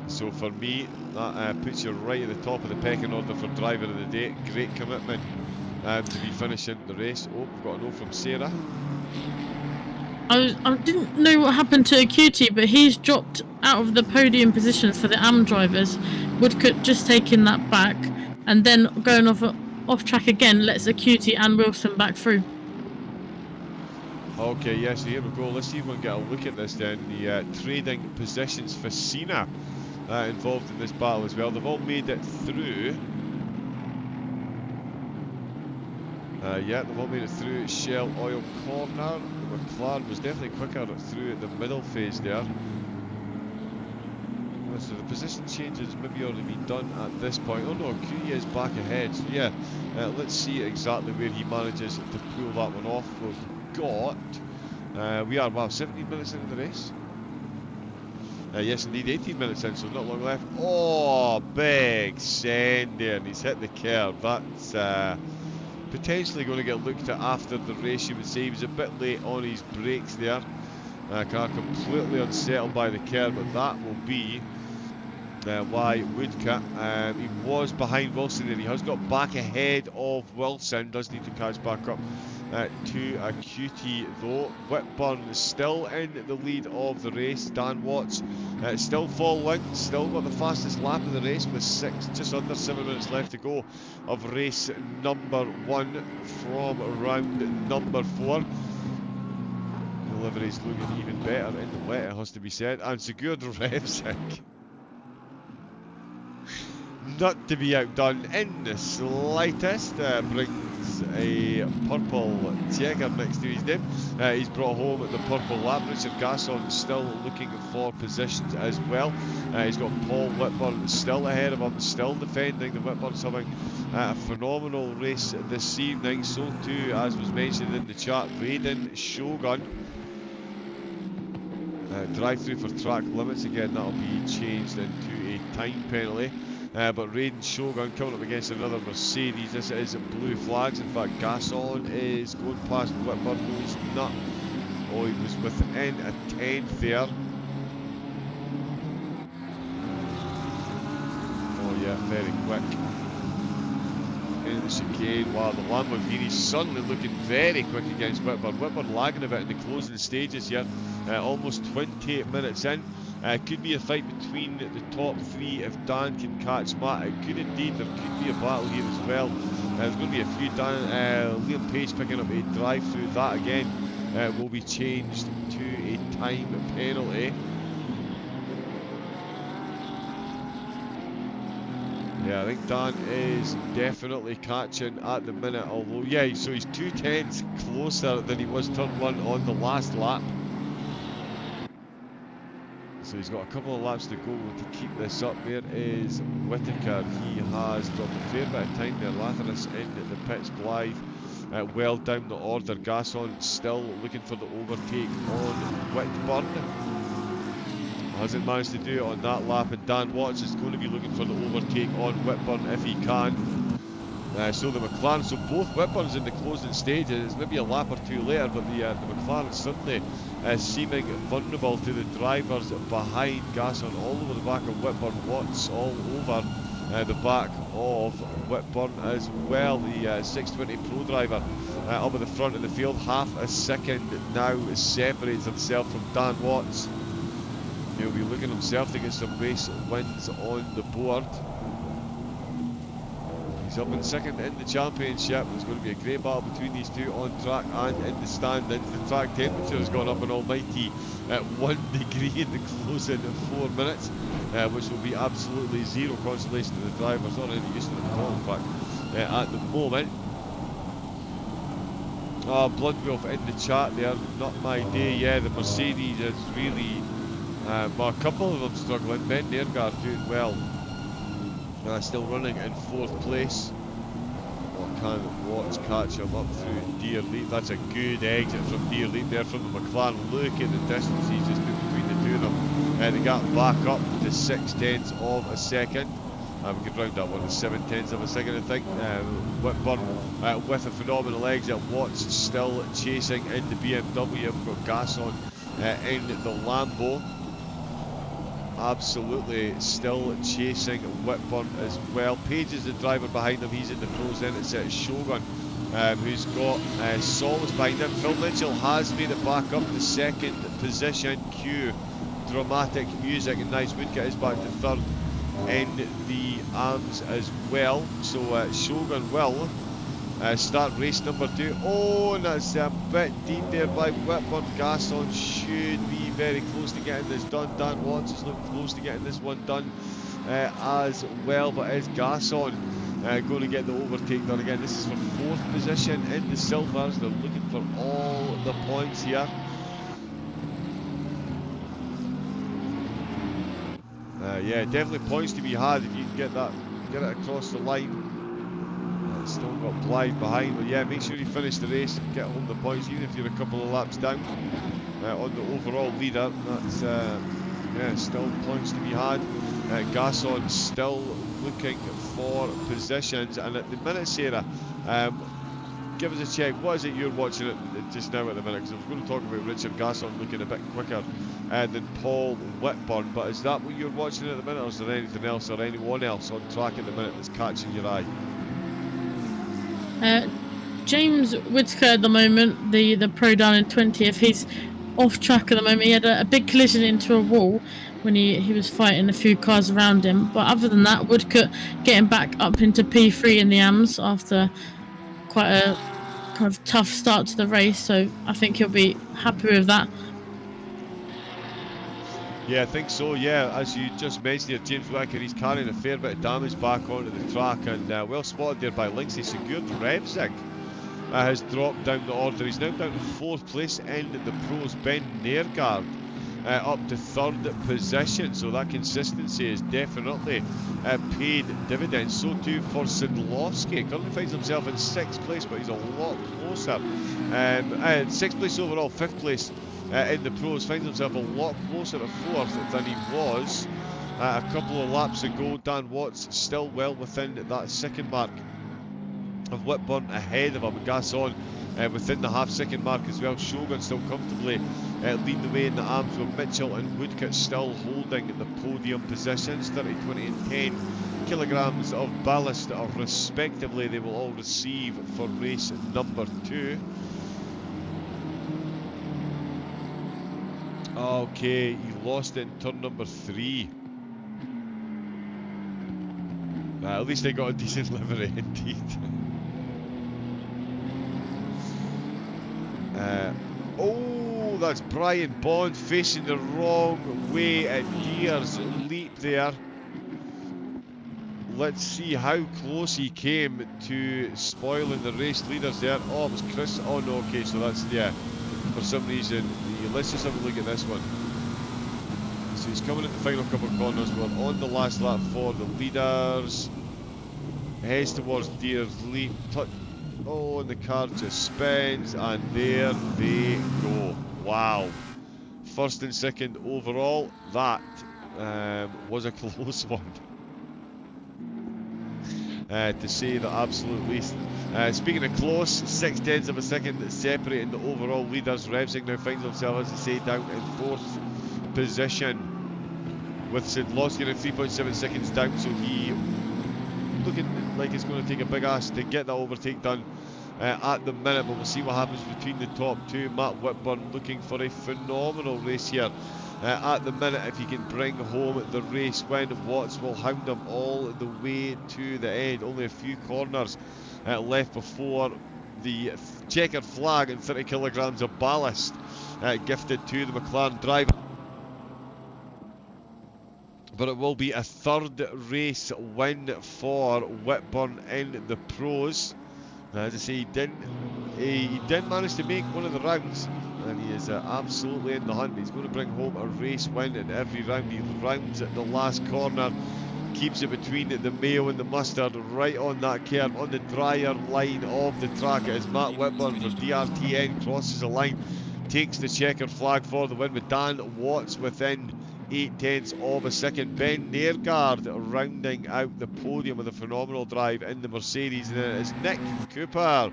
So for me, that puts you right at the top of the pecking order for driver of the day. Great commitment to be finishing the race. Oh, we've got a note from Sarah. I didn't know what happened to Acuti, but he's dropped out of the podium positions for the AM drivers. Woodcock just taking that back, and then going off track again lets Acuti and Wilson back through. Okay, yes, so here we go. Let's see if we can get a look at this then. The trading positions for Cena involved in this battle as well. They've all made it through. Yeah, they've all made it through Shell Oil Corner. McLaren was definitely quicker through the middle phase there. So the position changes maybe already been done at this point. Oh no, Curie is back ahead. So yeah, let's see exactly where he manages to pull that one off. We've got, we are, wow, 17 minutes into the race. Yes, indeed, 18 minutes in, so not long left. Oh, big send there, and he's hit the curb. That's potentially going to get looked at after the race, you would say. He was a bit late on his brakes there. Car completely unsettled by the curb, but that will be why Woodcut. He was behind Wilson there. He has got back ahead of Wilson. Does need to catch back up to a QT though. Whitburn is still in the lead of the race. Dan Watts still following. Still got the fastest lap of the race with just under 7 minutes left to go of race number 1 from round number 4. The livery's looking even better in the wet, it has to be said. And Sigurd Revsik, not to be outdone in the slightest, brings a purple checker next to his name. He's brought home the purple lap. Richard Gasson still looking for positions as well. He's got Paul Whitburn still ahead of him, still defending. The Whitburn's having a phenomenal race this evening. So too, as was mentioned in the chat, Raiden Shogun. Drive through for track limits again, that'll be changed into a time penalty. But Raiden Shogun coming up against another Mercedes. This is blue flags. In fact, Gasson is going past Whitburn. No, he's not. Oh, he was within a tenth there. Oh yeah, very quick. In the chicane. Wow, the Lamborghini's suddenly looking very quick against Whitburn. Whitburn lagging a bit in the closing stages here. Almost 28 minutes in. Could be a fight between the top 3 if Dan can catch Matt. It could indeed. There could be a battle here as well. There's going to be a few. Liam Page picking up a drive through. That again will be changed to a time penalty. Yeah, I think Dan is definitely catching at the minute. Although, yeah, so he's 2/10 closer than he was turn 1 on the last lap. So he's got a couple of laps to go to keep this up. There is Whittaker. He has dropped a fair bit of time there. Lathyrus in the pits. Blythe well down the order. Gasson still looking for the overtake on Whitburn. Hasn't managed to do it on that lap, and Dan Watts is going to be looking for the overtake on Whitburn if he can. So the McLaren, so both Whitburns in the closing stages. It's maybe a lap or two later, but the McLaren certainly seeming vulnerable to the drivers behind. Gasson all over the back of Whitburn. Watts all over the back of Whitburn as well. The 620 Pro driver up at the front of the field. Half a second now separates himself from Dan Watts. He'll be looking himself to get some race wins on the board. He's up in second in the championship. There's going to be a great battle between these two on track and in the standings. The track temperature has gone up an almighty 1 degree in the closing 4 minutes, which will be absolutely zero consolation to the drivers, not any use to them at all, in fact, at the moment. Oh, Bloodwolf in the chat there, not my day. Yeah, the Mercedes is really, well, a couple of them struggling. Ben Nergard doing well. Still running in 4th place. Or can Watts catch him up through Deer Leap? That's a good exit from Deer Leap there from the McLaren. Look at the distance he's just put between the two of them. They got back up to 6/10 of a second. We could round that one to 7/10 of a second, I think. Whitburn with a phenomenal exit. Watts still chasing in the BMW. We've got Gasson in the Lambo. Absolutely still chasing Whitburn as well. Page is the driver behind him. He's in the pros. Then it's Shogun who's got Solace behind him. Phil Mitchell has made it back up to 2nd position. Cue dramatic music, and Nice Woodcut is back to 3rd in the arms as well. So Shogun will start race number 2. Oh, and that's a bit deep there by Whitburn. Gasson should be very close to getting this done. Dan Watts is looking close to getting this one done as well, but is Gasson going to get the overtake done again? This is for 4th position in the Silvers. They're looking for all the points here. Yeah, definitely points to be had if you can get it across the line. Still got Blythe behind, but yeah, make sure you finish the race and get home the points, even if you're a couple of laps down on the overall leader. That's yeah, still points to be had. Gasson still looking for positions, and at the minute, Sarah, give us a check. What is it you're watching just now at the minute? Because I was going to talk about Richard Gasson looking a bit quicker than Paul Whitburn, but is that what you're watching at the minute, or is there anything else or anyone else on track at the minute that's catching your eye? James Whitaker at the moment, the pro down in 20th, he's off track at the moment. He had a big collision into a wall when he was fighting a few cars around him. But other than that, Woodcote getting back up into P3 in the AMS after quite a kind of tough start to the race. So I think he'll be happy with that. Yeah, I think so. Yeah, as you just mentioned here, James Whitaker, he's carrying a fair bit of damage back onto the track, and well spotted there by Linksay. Sigurd Revsig has dropped down the order. He's now down to 4th place in the pros. Ben Nergard up to 3rd position, so that consistency is definitely paid dividends. So too for Sidlowski. Currently finds himself in 6th place, but he's a lot closer. 6th place overall, 5th place in the pros. Finds himself a lot closer to 4th than he was a couple of laps ago. Dan Watts still well within that second mark of Whitburn ahead of him. Gasson within the half-second mark as well. Shogun still comfortably leading the way in the arms, with Mitchell and Woodcote still holding the podium positions. 30, 20 and 10 kilograms of ballast respectively they will all receive for race number 2. Okay, he lost it in turn number 3. At least they got a decent livery indeed. Oh, that's Brian Bond facing the wrong way at Deer's Leap there. Let's see how close he came to spoiling the race leaders there. Oh, it was Chris. Oh no, okay, so that's, yeah, for some reason. Let's just have a look at this one. So he's coming at the final couple of corners. We're on the last lap for the leaders. Heads towards Deer's Leap. Oh, and the car just spins, and there they go. Wow. 1st and 2nd overall. That was a close one. To say the absolute least. Speaking of close, 0.6 of a second separating the overall leaders. Revsig now finds himself, as I say, down in 4th position, with Sidlowski at 3.7 seconds down, so he looking like it's going to take a big ass to get that overtake done at the minute, but we'll see what happens between the top two. Matt Whitburn looking for a phenomenal race here at the minute. If he can bring home the race win, Watts will hound him all the way to the end. Only a few corners left before the checkered flag and 30 kilograms of ballast gifted to the McLaren driver. But it will be a 3rd race win for Whitburn in the pros. As I say, he didn't manage to make one of the rounds, and he is absolutely in the hunt. He's going to bring home a race win in every round. He rounds at the last corner, keeps it between the mayo and the mustard, right on that curve, on the drier line of the track. It is Matt Whitburn for DRTN, crosses the line, takes the checkered flag for the win, with Dan Watts within 0.8 of a second. Ben Nergard rounding out the podium with a phenomenal drive in the Mercedes, and then it is Nick Cooper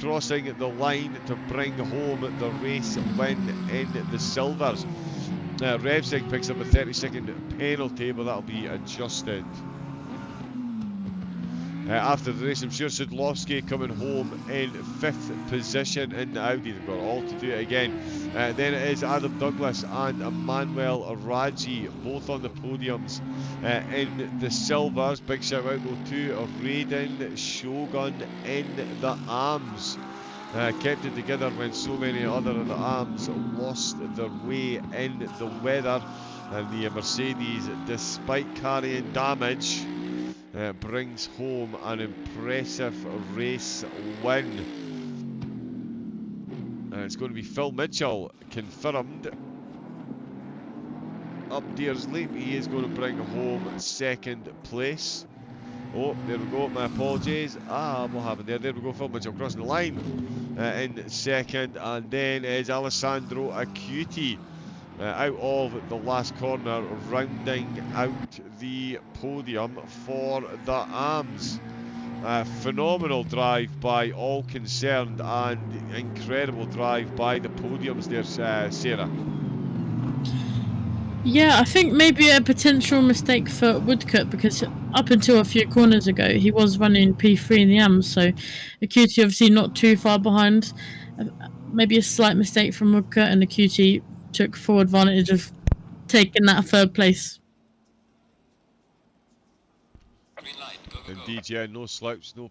crossing the line to bring home the race win in the silvers. Revsig picks up a 30-second penalty, but that'll be adjusted. After the race, I'm sure Sidlowski coming home in 5th position in the Audi. They've got all to do it again. Then it is Adam Douglas and Emmanuel Raji, both on the podiums in the silvers. Big shout out though to Raiden Shogun in the arms. Kept it together when so many other of the arms lost their way in the weather. And the Mercedes, despite carrying damage, brings home an impressive race win. It's going to be Phil Mitchell confirmed up Dearsley. He is going to bring home second place. Oh, there we go. My apologies. What happened there? There we go. Phil Mitchell crossing the line in second. And then is Alessandro Acuti out of the last corner, rounding out the podium for the AMS. Phenomenal drive by all concerned and incredible drive by the podiums there, Sarah. Yeah, I think maybe a potential mistake for Woodcote, because up until a few corners ago he was running P3 in the AMS, so Acuti obviously not too far behind. Maybe a slight mistake from Woodcote, and Acuti took full advantage of taking that third place. Indeed, yeah, no slouch, no.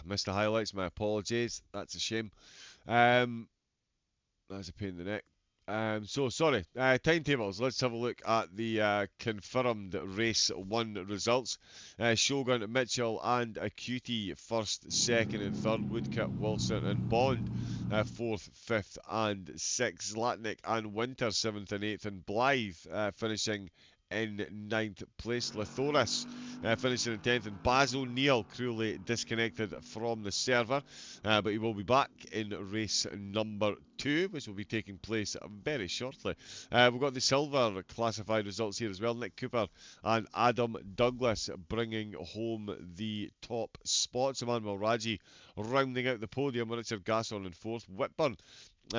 Missed the highlights. My apologies. That's a shame. That's a pain in the neck. So sorry. Timetables. Let's have a look at the confirmed race 1 results. Shogun, Mitchell, and Acuti first, second, and third. Woodcote, Wilson, and Bond fourth, fifth, and sixth. Zlatnik and Winter seventh and eighth, and Blythe finishing in ninth place. Lithoris finishing in 10th, and Baz O'Neill cruelly disconnected from the server, but he will be back in race number 2, which will be taking place very shortly. We've got the silver classified results here as well. Nick Cooper and Adam Douglas bringing home the top spots. Emmanuel Raji rounding out the podium, Richard Gasson in 4th. Whitburn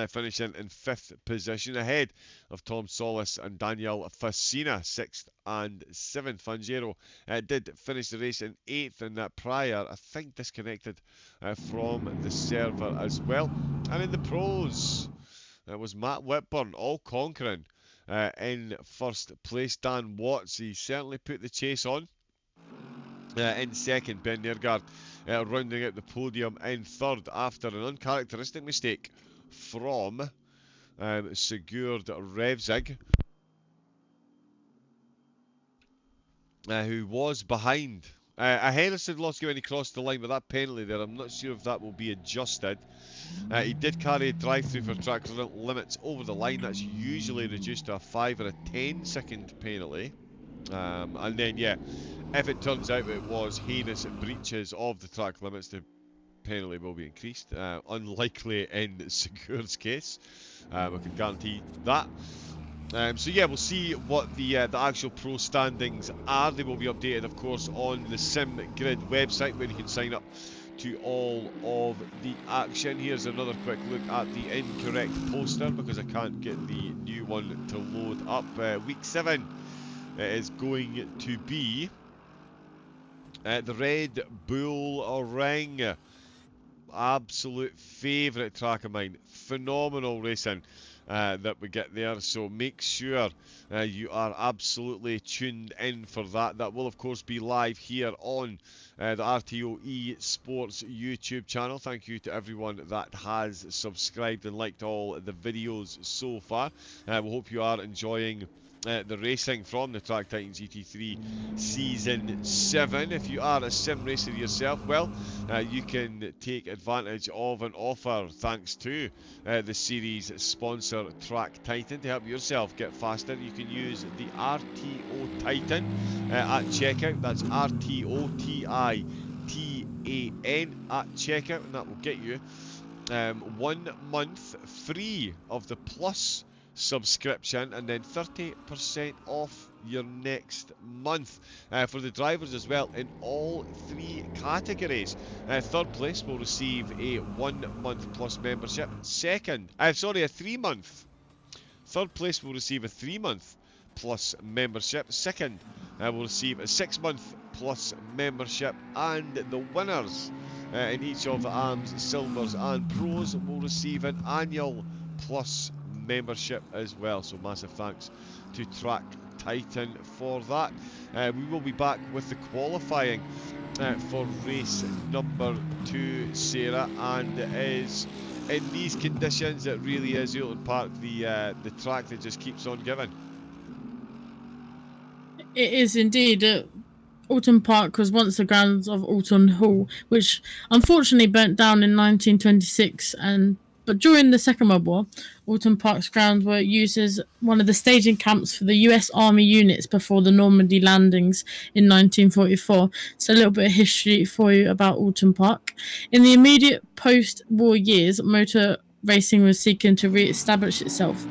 finishing in 5th position, ahead of Tom Solis and Daniel Facina, 6th and 7th. Fangero did finish the race in 8th, and prior, I think, disconnected from the server as well. And in the pros, it was Matt Whitburn, all conquering in first place. Dan Watts, he certainly put the chase on. In second, Ben Nergard rounding out the podium in third after an uncharacteristic mistake from Sigurd Revzig, who was behind ahead of Sidlowski when he crossed the line with that penalty there. I'm not sure if that will be adjusted. He did carry a drive-through for track limits over the line. That's usually reduced to a 5 or a 10 second penalty. And then, yeah, if it turns out it was heinous breaches of the track limits, the penalty will be increased. Unlikely in Sigurd's case. I can guarantee that. So yeah, we'll see what the actual pro standings are. They will be updated, of course, on the SimGrid website, where you can sign up to all of the action. Here's another quick look at the incorrect poster, because I can't get the new one to load up. Week 7 is going to be the Red Bull Ring. Absolute favourite track of mine. Phenomenal racing that we get there, so make sure you are absolutely tuned in for that. That will, of course, be live here on the RTO Esports YouTube channel. Thank you to everyone that has subscribed and liked all the videos so far. We hope you are enjoying the racing from the Track Titans ET3 Season 7. If you are a sim racer yourself, well, you can take advantage of an offer thanks to the series sponsor Track Titan to help yourself get faster. You can use the RTO Titan at checkout. That's RTOTITAN at checkout, and that will get you 1 month free of the Plus subscription, and then 30% off your next month for the drivers as well in all 3 categories. Third place will receive a 1 month plus membership. A 3 month. Third place will receive a 3 month plus membership. Second will receive a 6 month plus membership, and the winners in each of the ARMS, Silvers and Pros will receive an annual plus membership as well. So massive thanks to Track Titan for that. We will be back with the qualifying for race number 2, Sarah, and it is in these conditions, it really is Oulton Park, the track that just keeps on giving. It is indeed. Oulton Park was once the grounds of Oulton Hall, which unfortunately burnt down in 1926, and But during the Second World War, Oulton Park's grounds were used as one of the staging camps for the US Army units before the Normandy landings in 1944. So a little bit of history for you about Oulton Park. In the immediate post-war years, motor racing was seeking to re-establish itself.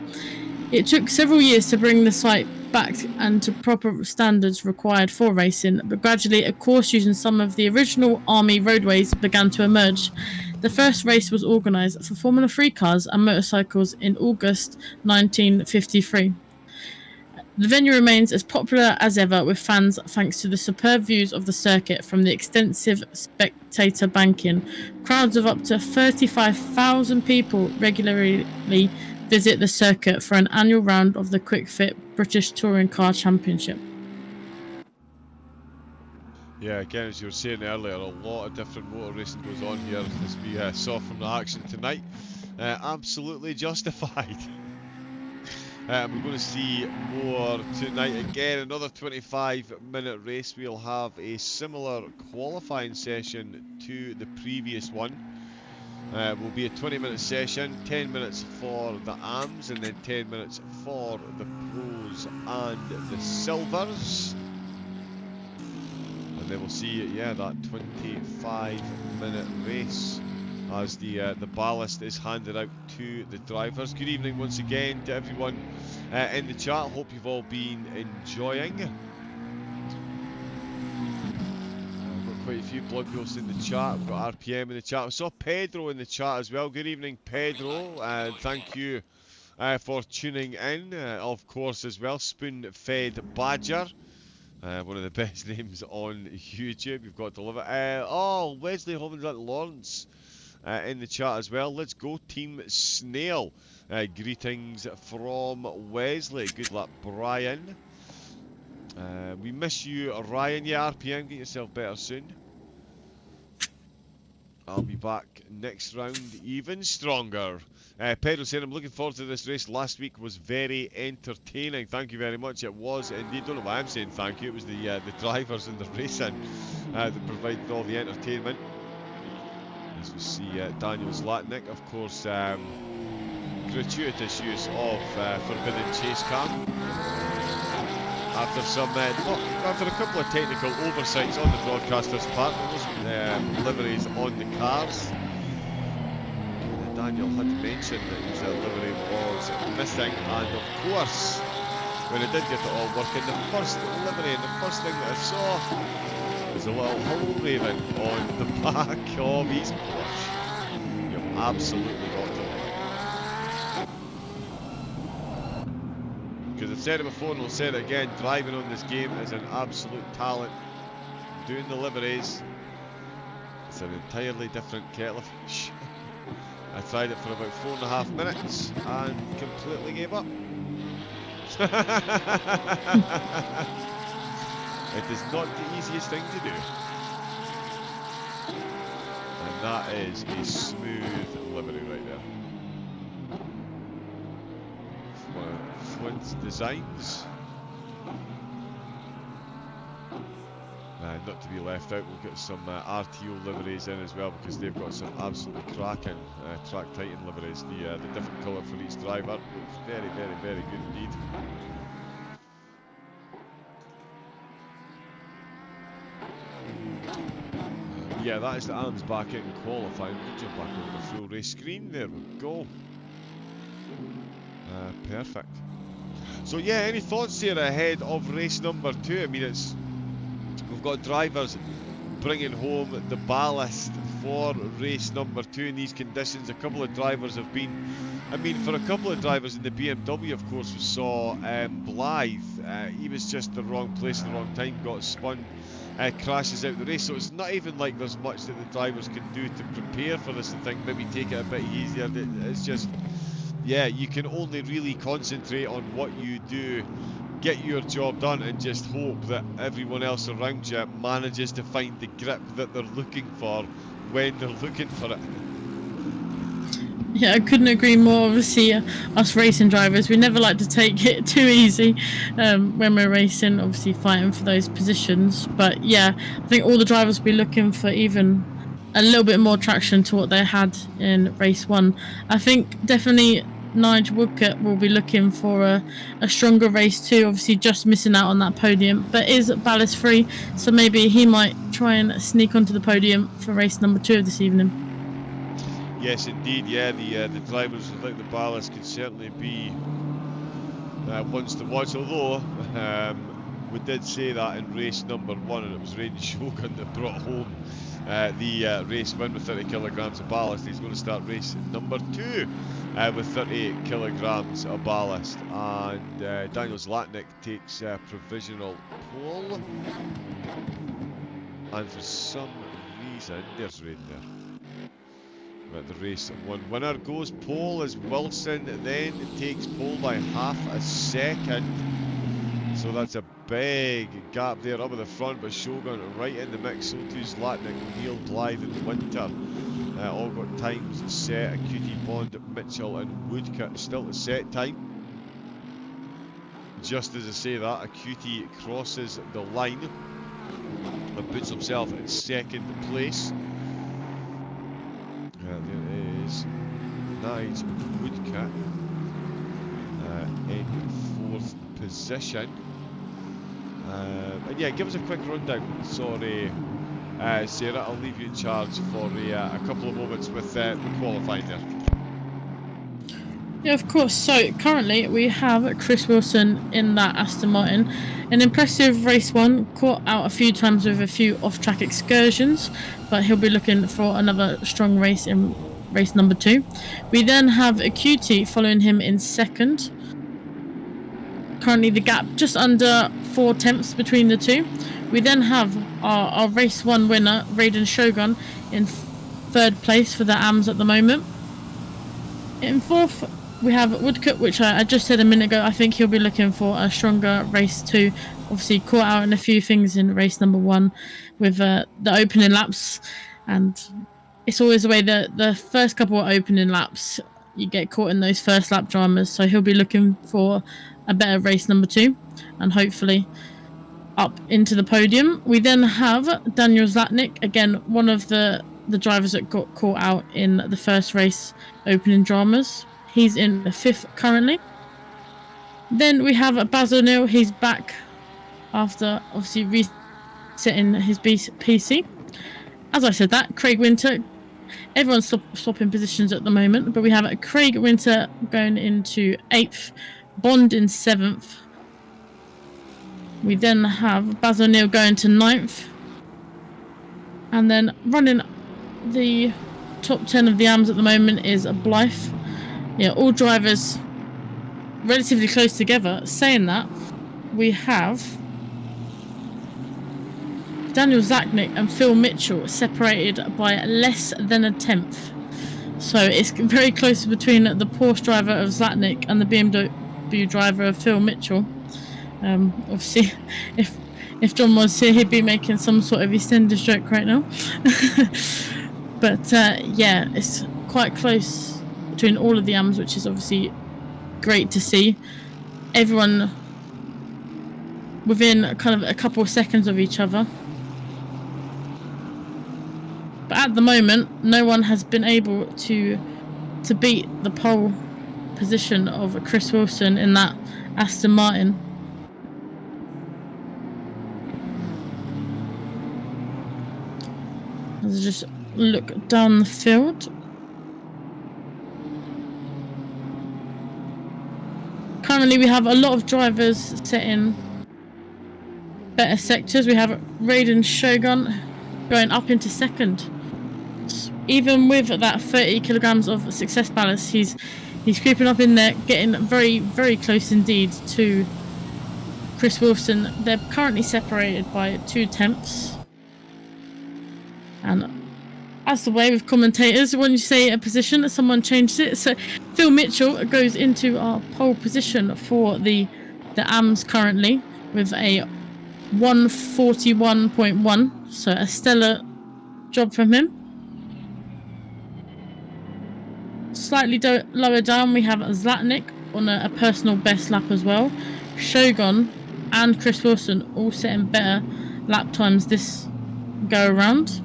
It took several years to bring the site back and to proper standards required for racing, but gradually a course using some of the original Army roadways began to emerge. The first race was organised for Formula 3 cars and motorcycles in August 1953. The venue remains as popular as ever with fans thanks to the superb views of the circuit from the extensive spectator banking. Crowds of up to 35,000 people regularly visit the circuit for an annual round of the Quick Fit British Touring Car Championship. Yeah, again, as you were saying earlier, a lot of different motor racing goes on here, as we saw from the action tonight. Absolutely justified. We're going to see more tonight. Again, another 25-minute race. We'll have a similar qualifying session to the previous one. Will be a 20-minute session, 10 minutes for the AMs, and then 10 minutes for the pros and the silvers. And then we'll see, yeah, that 25-minute race as the ballast is handed out to the drivers. Good evening once again to everyone in the chat. Hope you've all been enjoying. I've got quite a few blood ghosts in the chat. We've got RPM in the chat. I saw Pedro in the chat as well. Good evening, Pedro. Thank you for tuning in. Of course, as well, Spoon-Fed Badger. One of the best names on YouTube. You've got to love it. Oh, Wesley Hovens Lawrence in the chat as well. Let's go, Team Snail. Greetings from Wesley. Good luck, Brian. We miss you, Ryan. Yeah, RPM, get yourself better soon. I'll be back next round even stronger. Pedro said, I'm looking forward to this race. Last week was very entertaining. Thank you very much. It was indeed. Don't know why I'm saying thank you. It was the drivers in the racing that provided all the entertainment. As we see Daniel Zlatnik, of course, gratuitous use of Forbidden Chase Cam. After a couple of technical oversights on the broadcaster's part, there wasn't liveries on the cars. Daniel had mentioned that his livery was missing, and of course, when I did get it all working, the first livery and the first thing that I saw was a little Hull Raven on the back of his Porsche. You've absolutely got to love it. Because I've said it before and I'll say it again, driving on this game is an absolute talent. Doing the liveries, it's an entirely different kettle of fish. I tried it for about 4.5 minutes and completely gave up. It is not the easiest thing to do. And that is a smooth livery right there. Flint's Designs. Not to be left out, we'll get some RTO liveries in as well, because they've got some absolutely cracking Track Titan liveries. The different colour for each driver looks very, very, very good indeed. Yeah, that is the AMS back in qualifying. We'll jump back over the full race screen. There we go. Perfect. So yeah, any thoughts here ahead of race number 2? I mean, we've got drivers bringing home the ballast for race number 2 in these conditions. A couple of drivers have been, I mean, for a couple of drivers in the BMW, of course, we saw Blythe. He was just the wrong place at the wrong time, got spun, crashes out the race. So it's not even like there's much that the drivers can do to prepare for this and think, maybe take it a bit easier. It's just, yeah, you can only really concentrate on what you do, get your job done, and just hope that everyone else around you manages to find the grip that they're looking for when they're looking for it. Yeah, I couldn't agree more. Obviously, us racing drivers, we never like to take it too easy when we're racing, obviously fighting for those positions. But yeah, I think all the drivers will be looking for even a little bit more traction to what they had in race 1. I think definitely Nigel Woodcock will be looking for a stronger race 2, obviously just missing out on that podium, but is ballast free, so maybe he might try and sneak onto the podium for race number 2 of this evening. Yes, indeed. Yeah, the drivers without the ballast could certainly be ones to watch. Although we did say that in race number 1, and it was Raiden Shogun that brought home the race win with 30 kilograms of ballast. He's going to start race number 2 with 30 kilograms of ballast, and Daniel Zlatnik takes provisional pole. And for some reason, there's Raiden there. But the race 1 winner goes pole as Wilson then takes pole by half a second. So that's a big gap there up at the front, but Shogun right in the mix. So too Zlatnik, O'Neill, Blythe and Winter. All got times set. QT, Bond, Mitchell and Woodcock still to set time. Just as I say that, a QT crosses the line and puts himself in second place. There is Nigel Woodcock in 4th position. And yeah, give us a quick rundown. Sorry, Sarah, I'll leave you in charge for a couple of moments with the qualifying there. Yeah, of course. So currently we have Chris Wilson in that Aston Martin. An impressive race 1, caught out a few times with a few off-track excursions, but he'll be looking for another strong race in race number 2. We then have a QT following him in 2nd. Currently the gap just under 4 tenths between the two. We then have our race 1 winner, Raiden Shogun, in 3rd place for the AMS at the moment. In 4th, we have Woodcock, which I just said a minute ago. I think he'll be looking for a stronger race 2. Obviously caught out in a few things in race number 1 with the opening laps, and it's always the way that the first couple of opening laps you get caught in those first lap dramas, so he'll be looking for a better race number 2 and hopefully up into the podium. We then have Daniel Zlatnik, again one of the drivers that got caught out in the first race opening dramas. He's in 5th currently. Then we have Baz O'Neill. He's back after obviously resetting his PC. As I said that, Craig Winter, everyone's swapping positions at the moment, but we have Craig Winter going into 8th, Bond in 7th. We then have Baz O'Neill going to 9th. And then running the top 10 of the AMS at the moment is Blythe. Yeah, all drivers relatively close together. Saying that, we have Daniel Zlatnik and Phil Mitchell separated by less than a tenth. So it's very close between the Porsche driver of Zlatnik and the BMW driver of Phil Mitchell. Obviously, if John was here, he'd be making some sort of EastEnders joke right now. But yeah, it's quite close between all of the AMs, which is obviously great to see. Everyone within kind of a couple of seconds of each other. But at the moment, no one has been able to beat the pole position of Chris Wilson in that Aston Martin. Let's just look down the field. Currently we have a lot of drivers setting better sectors. We have Raiden Shogun going up into 2nd. Even with that 30 kilograms of success ballast, he's creeping up in there, getting very, very close indeed to Chris Wilson. They're currently separated by 2 tenths. And as the way with commentators, when you say a position, someone changes it. So Phil Mitchell goes into our pole position for the AMS currently with a 141.1. So a stellar job from him. Slightly lower down, we have Zlatnik on a personal best lap as well. Shogun and Chris Wilson all setting better lap times this go around.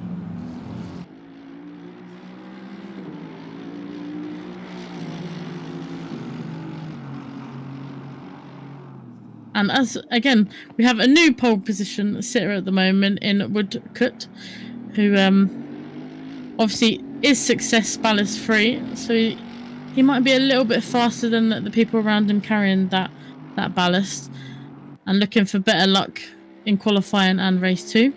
And as again, we have a new pole position sitter at the moment in Woodcote, who obviously is success ballast free, so he might be a little bit faster than the people around him carrying that ballast, and looking for better luck in qualifying and race 2.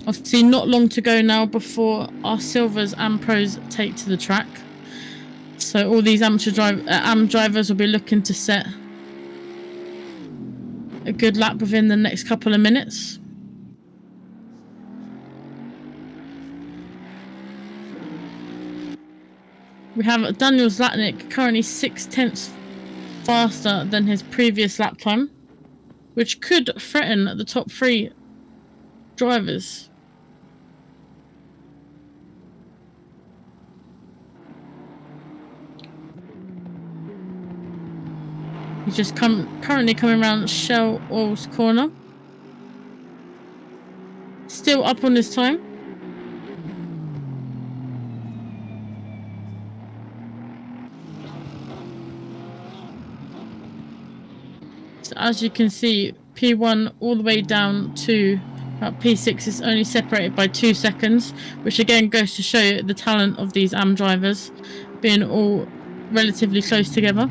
Obviously, not long to go now before our silvers and pros take to the track. So all these AM drivers will be looking to set a good lap within the next couple of minutes. We have Daniel Zlatnik currently 0.6 faster than his previous lap time, which could threaten the top 3 drivers. He's just currently coming around Shell Oil's corner. Still up on his time. So as you can see, P1 all the way down to P6 is only separated by 2 seconds, which again goes to show the talent of these AM drivers, being all relatively close together.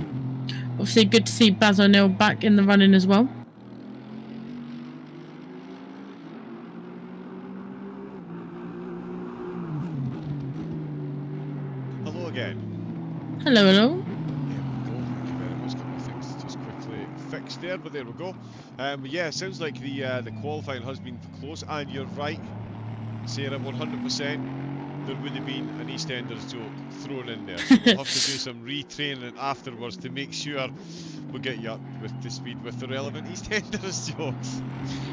Obviously good to see Baz O'Neill back in the running as well. Hello again. Hello, hello. Fixed there, but there we go. Yeah, sounds like the qualifying has been close, and you're right, Sarah, 100%. There would have been an EastEnders joke thrown in there, so we'll have to do some retraining afterwards to make sure we get you up with the speed with the relevant EastEnders jokes.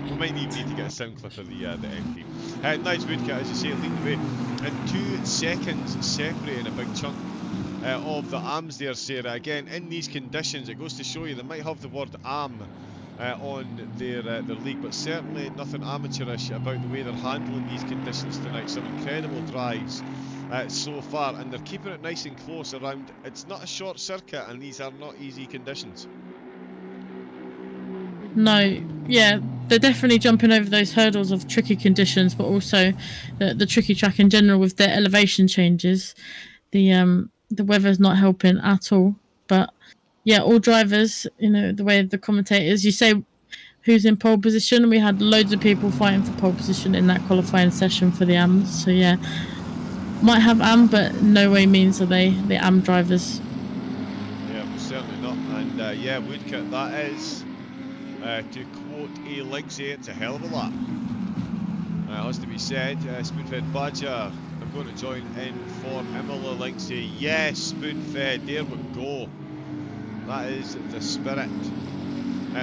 We might need to get a sound clip of the MP. Nice Woodcote, as you say, leading the way, and 2 seconds separating a big chunk of the AMs there, Sarah. Again, in these conditions, it goes to show you they might have the word AM on their league, but certainly nothing amateurish about the way they're handling these conditions tonight. Some incredible drives so far, and they're keeping it nice and close around. It's not a short circuit, and these are not easy conditions. No, yeah, they're definitely jumping over those hurdles of tricky conditions, but also the tricky track in general with their elevation changes. The weather's not helping at all. But yeah, all drivers, you know, the way the commentators, you say who's in pole position. We had loads of people fighting for pole position in that qualifying session for the AMs. So yeah, might have AM, but no way means are they the AM drivers. Yeah, well, certainly not. And yeah, Woodcote, that is, to quote a Lindsay, it's a hell of a lap. Has to be said. Spoonfed Badger, I'm going to join in for Imola Lindsay. Yes, Spoonfed, there we go. That is the spirit.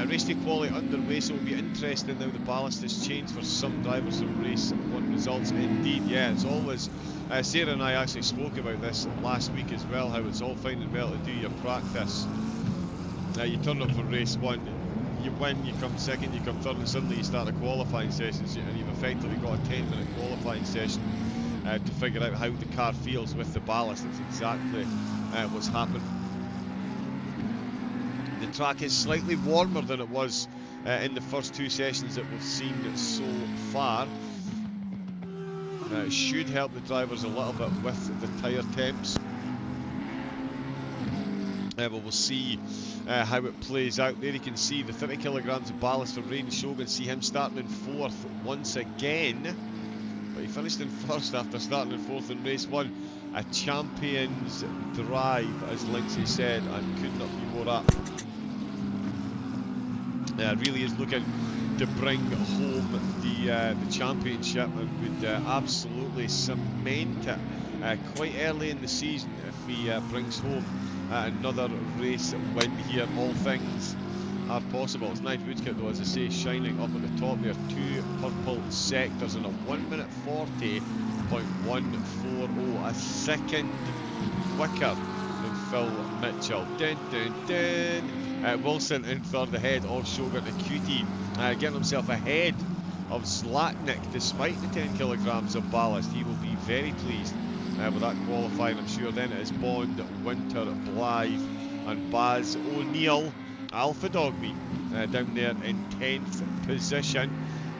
Race 2 quality underway, so it'll be interesting now. The ballast has changed for some drivers from race 1 results. Indeed, yeah, it's always. Sarah and I actually spoke about this last week as well, how it's all fine and well to do your practice. You turn up for race 1, you win, you come second, you come third, and suddenly you start a qualifying session, and you've effectively got a 10-minute qualifying session to figure out how the car feels with the ballast. That's exactly what's happened. The track is slightly warmer than it was in the first 2 sessions that we've seen so far. It should help the drivers a little bit with the tyre temps. But we'll see how it plays out. There you can see the 30 kilograms of ballast for Rain Shogun. See him starting in 4th once again. But he finished in 1st after starting in 4th in race 1. A champion's drive, as Lindsay said, and could not be more up. Really is looking to bring home the championship, and would absolutely cement it quite early in the season if he brings home another race win here. All things are possible. It's nice Woodcote though, as I say, shining up at the top there. 2 purple sectors in a 1 minute 40.140, a second quicker than Phil Mitchell. Dun, dun, dun. Wilson in 3rd ahead of Shogun and Cutie, getting himself ahead of Zlatnik despite the 10 kilograms of ballast. He will be very pleased with that qualifying, I'm sure. Then it is Bond, Winter, Blythe and Baz O'Neill Alpha Dog Meet down there in 10th position.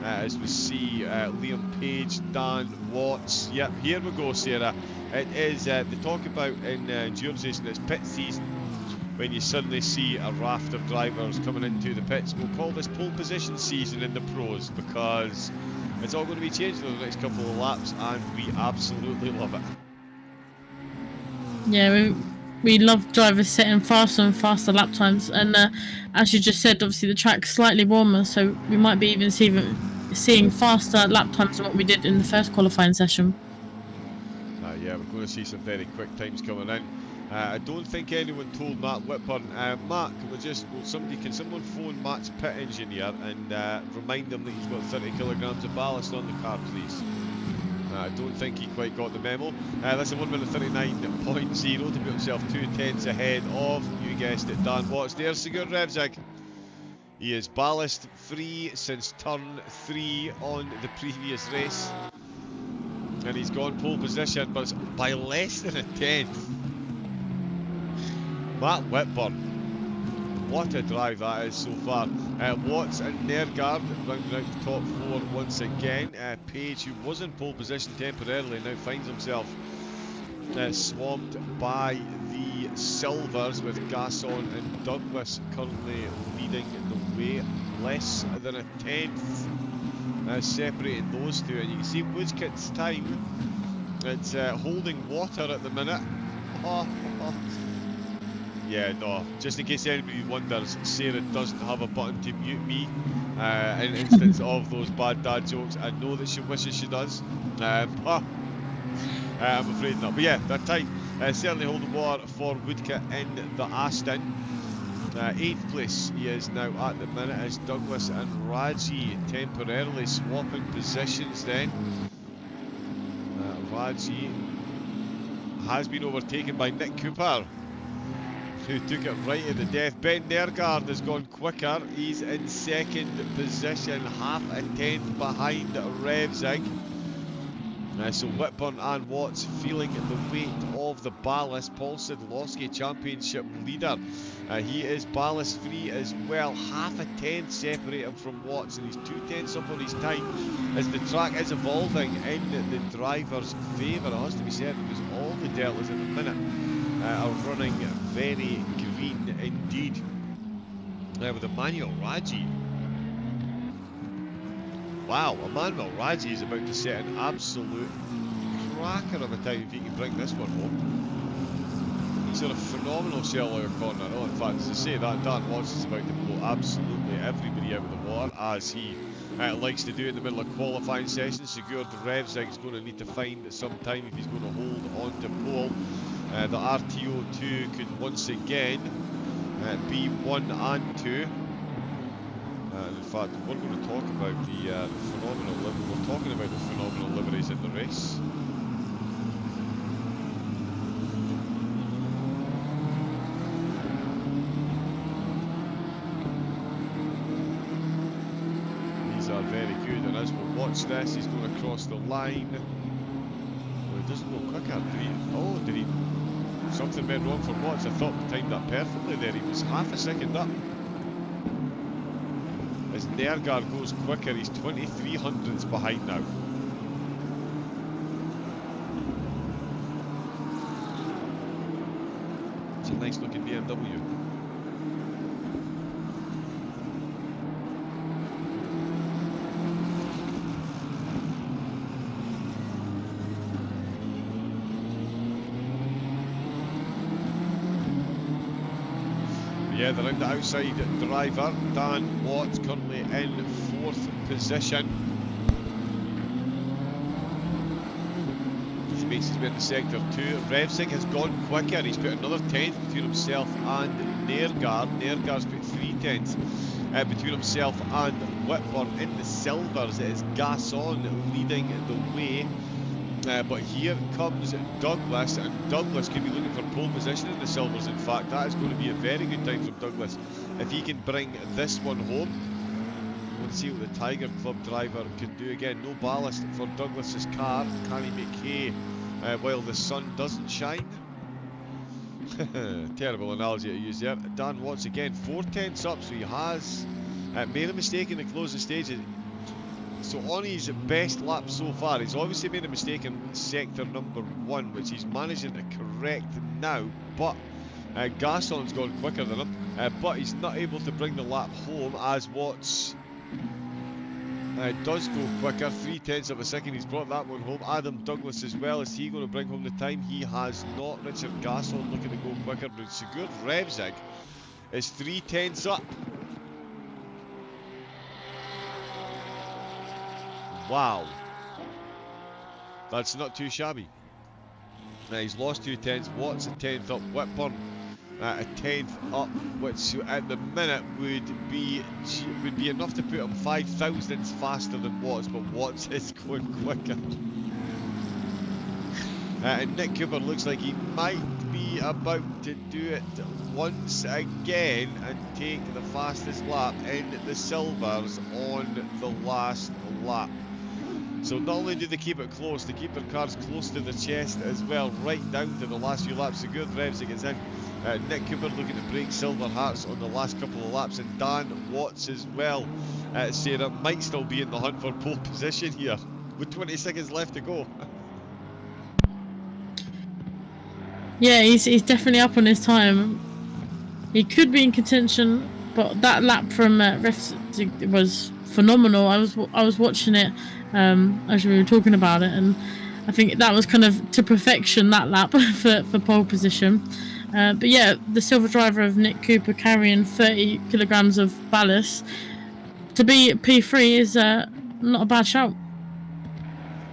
As we see Liam Page, Dan Watts. Yep, here we go, Sarah. It is, they talk about in endurance racing, it's pit season when you suddenly see a raft of drivers coming into the pits. We'll call this pole position season in the pros because it's all going to be changed over the next couple of laps, and we absolutely love it. Yeah, we love drivers setting faster and faster lap times, and as you just said, obviously the track's slightly warmer, so we might be even seeing faster lap times than what we did in the first qualifying session. Yeah, we're going to see some very quick times coming in. I don't think anyone told Matt Whitburn. Matt, can someone phone Matt's pit engineer and remind him that he's got 30 kilograms of ballast on the car, please? I don't think he quite got the memo. That's a 1 minute 39.0 to put himself 2 tenths ahead of, you guessed it, Dan Watts. There's Sigur Revsig. He is ballast free since turn 3 on the previous race. And he's gone pole position, but it's by less than a tenth. Matt Whitburn, what a drive that is so far. Watts and Nergard rounding out the top 4 once again. Page, who was in pole position temporarily, now finds himself swamped by the Silvers, with Gasson and Douglas currently leading the way. Less than a tenth separating those two, and you can see Woodcott's time, it's holding water at the minute. Yeah, no, just in case anybody wonders, Sarah doesn't have a button to mute me in instance of those bad dad jokes. I know that she wishes she does, but I'm afraid not. But yeah, that time certainly holding water for Woodcott in the Aston. 8th place he is now at the minute, as Douglas and Raji temporarily swapping positions then. Raji has been overtaken by Nick Cooper, who took it right at the death. Ben Nergard has gone quicker. He's in 2nd position, half a tenth behind Revsig. So Whitburn and Watts feeling the weight of the ballast. Paul Sidlowski, championship leader. He is ballast free as well. Half a tenth separate him from Watts, and he's 2 tenths up on his time as the track is evolving in the driver's favour. It has to be said, because all the deltas at the minute are running very green indeed. With Emmanuel Raji. Wow, Emmanuel Raji is about to set an absolute cracker of a time if he can bring this one home. He's got a phenomenal shell out of corner. Oh, in fact, as I say that, Dan Watts is about to blow absolutely everybody out of the water, as he likes to do in the middle of qualifying sessions. Sigurd Revsig is going to need to find some time if he's going to hold on to pole. The RTO2 could once again be 1 and 2. In fact, we're going to talk about the phenomenal we're talking about the phenomenal liveries in the race. These are very good, and as we watch this, he's going to cross the line. Well, he doesn't go quicker. Did he? Something went wrong for Watts. I thought we timed that perfectly there. He was half a second up. As Nergard goes quicker, he's 23 hundredths behind now. It's a nice looking BMW. Yeah, they're in the outside driver. Dan Watts currently in 4th position. He makes his way into sector 2. Revsig has gone quicker. He's put another tenth between himself and Nergard. Nergard's put 3 tenths between himself and Whitburn. In the Silvers, it is Gasson leading the way. But here comes Douglas, and Douglas could be looking for pole position in the Silvers. In fact, that is going to be a very good time from Douglas if he can bring this one home. Let's see what the Tiger Club driver can do. Again, no ballast for Douglas's car. Can he make hay while the sun doesn't shine? Terrible analogy to use there. Dan Watts again, 4 tenths up, so he has made a mistake in the closing stages. So on his best lap so far, he's obviously made a mistake in sector number 1, which he's managing to correct now, but Gasson's gone quicker than him, but he's not able to bring the lap home as Watts does go quicker, 3 tenths of a second. He's brought that one home. Adam Douglas as well. Is he going to bring home the time? He has not. Richard Gasson looking to go quicker, but Sigurd Revzig is 3 tenths up. Wow. That's not too shabby. He's lost 2 tenths. Watts a tenth up. Whitburn a tenth up, which at the minute would be enough to put him 5 thousandths faster than Watts, but Watts is going quicker. And Nick Cooper looks like he might be about to do it once again and take the fastest lap in the silvers on the last lap. So not only do they keep it close, they keep their cars close to the chest as well, right down to the last few laps. Sigurd Revzig is in. Nick Cooper looking to break silver hearts on the last couple of laps, and Dan Watts as well. Sarah might still be in the hunt for pole position here with 20 seconds left to go. Yeah, he's definitely up on his time. He could be in contention, but that lap from Refs was phenomenal. I was watching it as we were talking about it, and I think that was kind of to perfection, that lap for pole position. But yeah, the silver driver of Nick Cooper carrying 30 kilograms of ballast to be P3 is not a bad shout.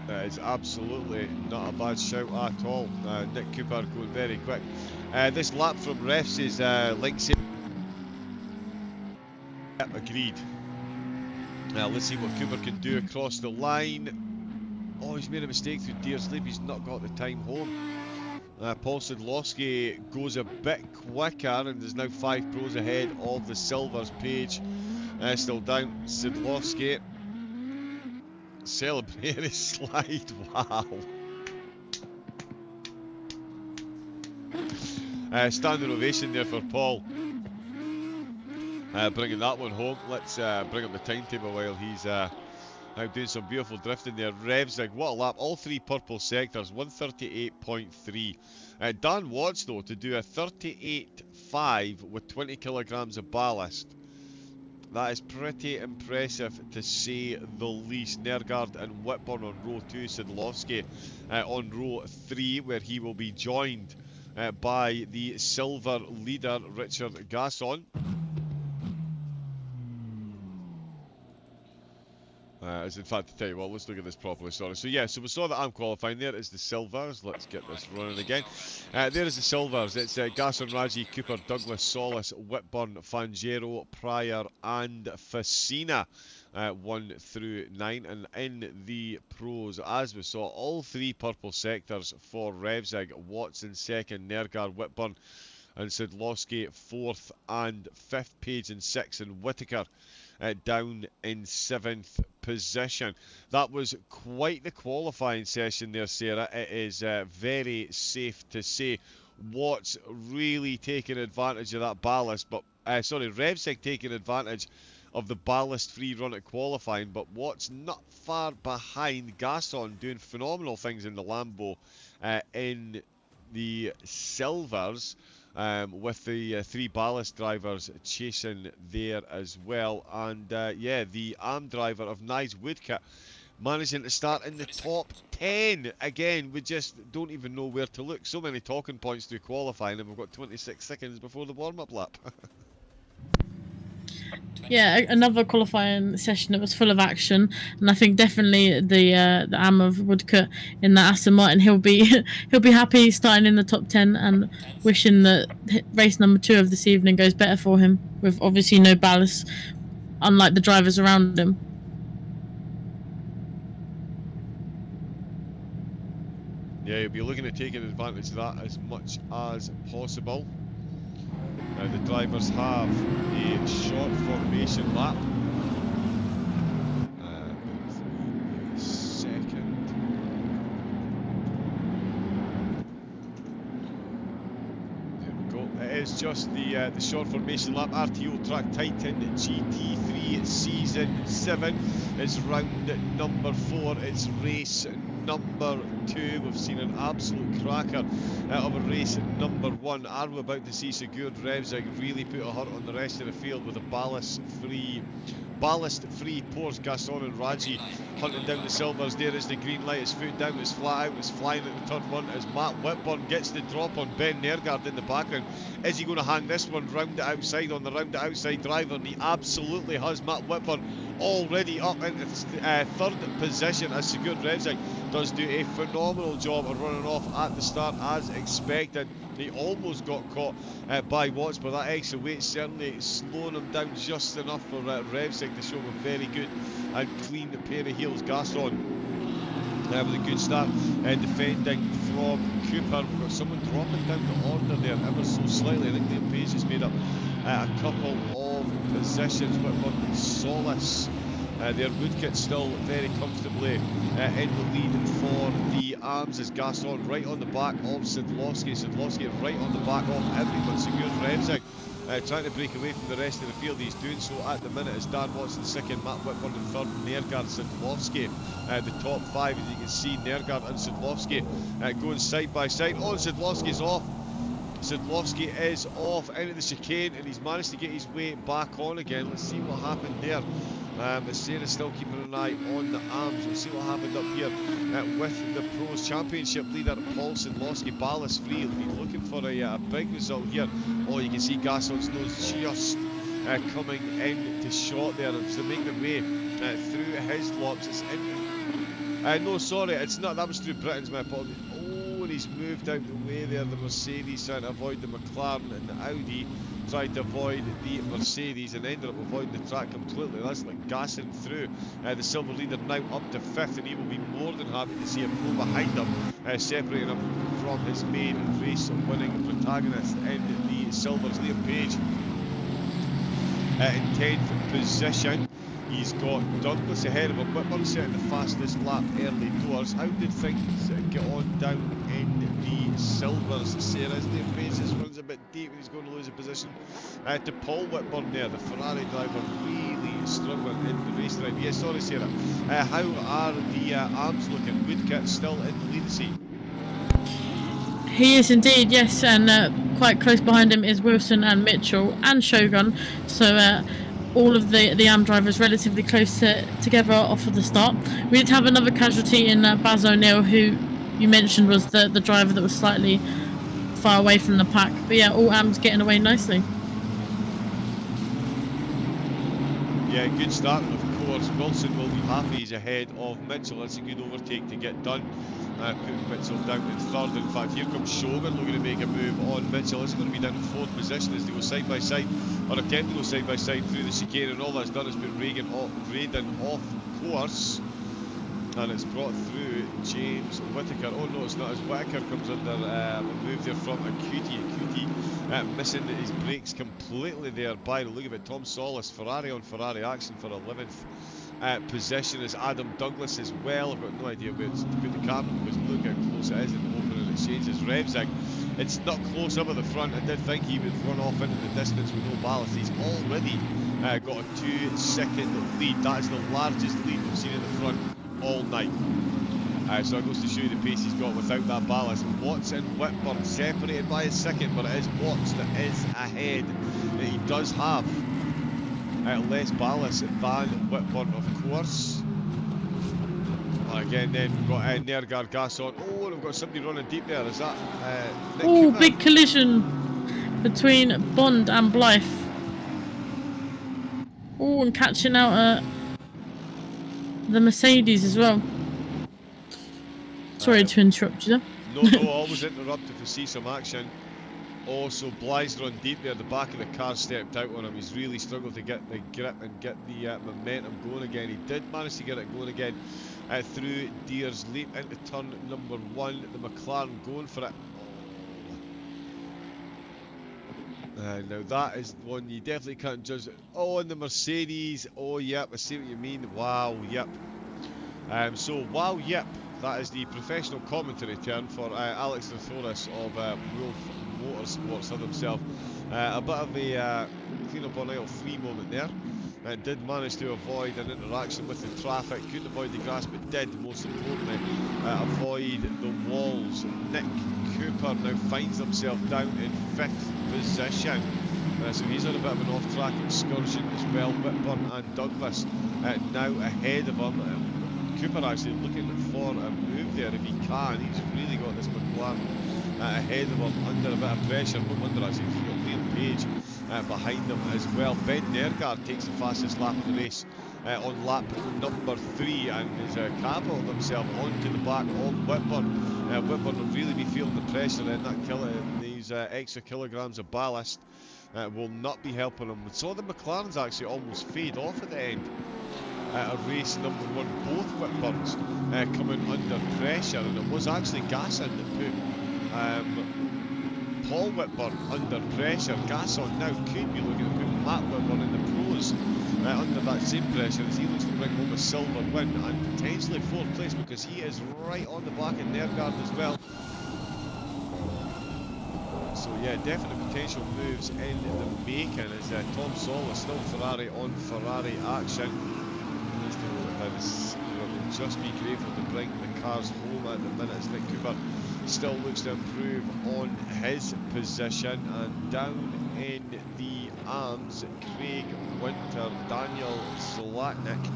It's absolutely not a bad shout at all. Nick Cooper going very quick. This lap from refs is Linksay. Yep, agreed. Let's see what Cooper can do across the line. Oh, he's made a mistake through Deersleep. He's not got the time home. Paul Sidlowski goes a bit quicker and is now 5 pros ahead of the silvers page. Still down. Sidlowski. Celebrate his slide. Wow. Standing ovation there for Paul. Bringing that one home. Let's bring up the timetable while he's now doing some beautiful drifting there. Revzig, what a lap. All 3 purple sectors, 138.3. Dan Watts, though, to do a 38.5 with 20 kilograms of ballast. That is pretty impressive, to say the least. Nergard and Whitburn on row 2, Sidlowski on row 3, where he will be joined by the silver leader, Richard Gasson. As in fact, to tell you what, let's look at this properly, sorry. So yeah, so we saw that I'm qualifying. There is the silvers. Let's get this running again. There is the silvers. It's Gasson, Raji, Cooper, Douglas, Solis, Whitburn, Fangero, Pryor and Facina, 1 through 9. And in the pros, as we saw, all 3 purple sectors for Revzig. Watson second, Nergard, Whitburn and Sidlowski 4th and 5th, Page in 6th, and Whittaker down in 7th position. That was quite the qualifying session there, Sarah. It is very safe to say Watts really taking advantage of that ballast, but Revzig taking advantage of the ballast-free run at qualifying, but Watts not far behind. Gasson doing phenomenal things in the Lambo in the silvers. With the 3 ballast drivers chasing there as well. And yeah, the arm driver of Nice Woodcut managing to start in the top 10. Again, we just don't even know where to look. So many talking points through qualifying, and we've got 26 seconds before the warm-up lap. Yeah, another qualifying session that was full of action, and I think definitely the Am of Woodcut in that Aston Martin, he'll be happy starting in the top 10 and wishing that race number 2 of this evening goes better for him, with obviously no ballast, unlike the drivers around him. Yeah, he'll be looking at taking advantage of that as much as possible. The drivers have a short formation lap. Second. is just the short formation lap. RTO Track Titan GT3 Season 7. It's round number 4. It's race number 2. We've seen an absolute cracker of a race number 1. Are we about to see Sigurd Revsig really put a hurt on the rest of the field with a ballast-free Porsche Gaston and Raji hunting down the silvers? There is the green light. It's foot down, it's flat out, it's flying at the turn 1 as Matt Whitburn gets the drop on Ben Nergard in the background. Is he going to hang this one round the outside on the round the outside driver? And he absolutely has. Matt Whitburn already up into third position as Sigurd Revsig does do a phenomenal job of running off at the start as expected. He almost got caught by Watts, but that extra weight certainly slowing him down just enough for Revsig to show him a very good and clean pair of heels. Gaston with a good start defending from Cooper. We've got someone dropping down the order there ever so slightly. I think Liam Page has made up a couple of positions, but Solace their Woodkit still very comfortably in the lead for the arms as Gaston right on the back of Sidlowski. Sidlowski right on the back of everyone. Sigurd Revsig trying to break away from the rest of the field. He's doing so at the minute as Dan Watson second, Matt Whitburn in third, Nergard, Sidlowski the top 5. As you can see, Nergard and Sidlowski going side by side. Oh, Sidlowski's off. Sidlowski is off into the chicane and he's managed to get his way back on again. Let's see what happened there. Sarah's still keeping an eye on the arms. We'll see what happened up here with the Pros Championship leader Paul Sidlowski, ballast free. He'll be looking for a big result here. Oh, you can see Gaston's nose just coming into shot there. As they make their way through his flops. It's in. No, sorry, it's not. That was through Britain's, my apologies. Oh, and he's moved out the way there. The Mercedes trying to avoid the McLaren, and the Audi tried to avoid the Mercedes and ended up avoiding the track completely. That's like gassing through. The silver leader now up to 5th, and he will be more than happy to see a pro behind him, separating him from his main race winning protagonist in the silvers. Liam Page in 10th position. He's got Douglas ahead of him. Whitburn setting the fastest lap early doors. How did things get on down in the silvers? Sarah's their faces runs a bit deep and he's going to lose a position to Paul Whitburn there. The Ferrari driver really struggling in the race drive. Yes, sorry Sarah. How are the arms looking? Woodkit still in the lead seat. He is indeed, yes, and quite close behind him is Wilson and Mitchell and Shogun. So all of the AM drivers relatively close together off of the start. We did have another casualty in Baz O'Neill, who you mentioned was the driver that was slightly far away from the pack. But yeah, all AM's getting away nicely. Yeah, good start, and of course Wilson will be happy he's ahead of Mitchell. That's a good overtake to get done. Putting Mitchell down in third. In fact, here comes Shogun looking to make a move on Mitchell. This is going to be down to 4th position as they go side by side, or attempt to go side by side through the chicane, and all that's done is put Raiden off course, and it's brought through James Whittaker. Oh no, it's not, as Whittaker comes under a move there from Acuti missing his brakes completely there by the look of it. Tom Solis, Ferrari on Ferrari action for 11th position is Adam Douglas as well. I've got no idea where to put the camera because look how close it is in the opening exchanges. Revsig, it's not close up at the front. I did think he would run off into the distance with no ballast. He's already got a 2-second lead. That is the largest lead we've seen in the front all night. So it goes to show you the pace he's got without that ballast. Watts and Whitburn separated by a second, but it is Watts that is ahead. He does have less ballast than Whitburn, of course. Again, then we've got Nergard Gaston. Oh, and we've got somebody running deep there. Is that Nick Cooper? Big collision between Bond and Blythe. Oh, and catching out the Mercedes as well. Sorry to interrupt you there. No, always interrupt if we see some action. Oh, so Blythe's run deep there. The back of the car stepped out on him. He's really struggled to get the grip and get the momentum going again. He did manage to get it going again through Deer's Leap into turn number 1. The McLaren going for it. Now that is one you definitely can't judge. Oh, and the Mercedes. Oh, yep, I see what you mean. Wow, yep. So, wow, yep. That is the professional commentary term for Alex Nathoris of Wolf Motorsports had himself a bit of a clean up on aisle 3 moment there. Did manage to avoid an interaction with the traffic, couldn't avoid the grass, but did, most importantly, avoid the walls. Nick Cooper now finds himself down in 5th position. So he's on a bit of an off-track excursion as well. Whitburn and Douglas now ahead of him. Cooper actually looking for a move there if he can. He's really got this McLaren ahead of him under a bit of pressure. No wonder actually he's got Liam Page behind him as well. Ben Nergard takes the fastest lap of the race on lap number 3 and has catapulted himself onto the back of Whitburn. Whitburn will really be feeling the pressure then. These extra kilograms of ballast will not be helping him. We saw the McLarens actually almost fade off at the end of race number 1. Both Whitburns coming under pressure, and it was actually Gasson that put Paul Whitburn under pressure. Gasson now could be looking at putting Matt Whitburn in the pros under that same pressure as he looks to bring home a silver win and potentially 4th place, because he is right on the back of Nergard as well. So yeah, definite potential moves in the making as Tom Saul is still Ferrari on Ferrari action. Will just be grateful to bring the cars home at the minute as Nick Cooper still looks to improve on his position. And down in the arms, Craig Winter, Daniel Zlatnik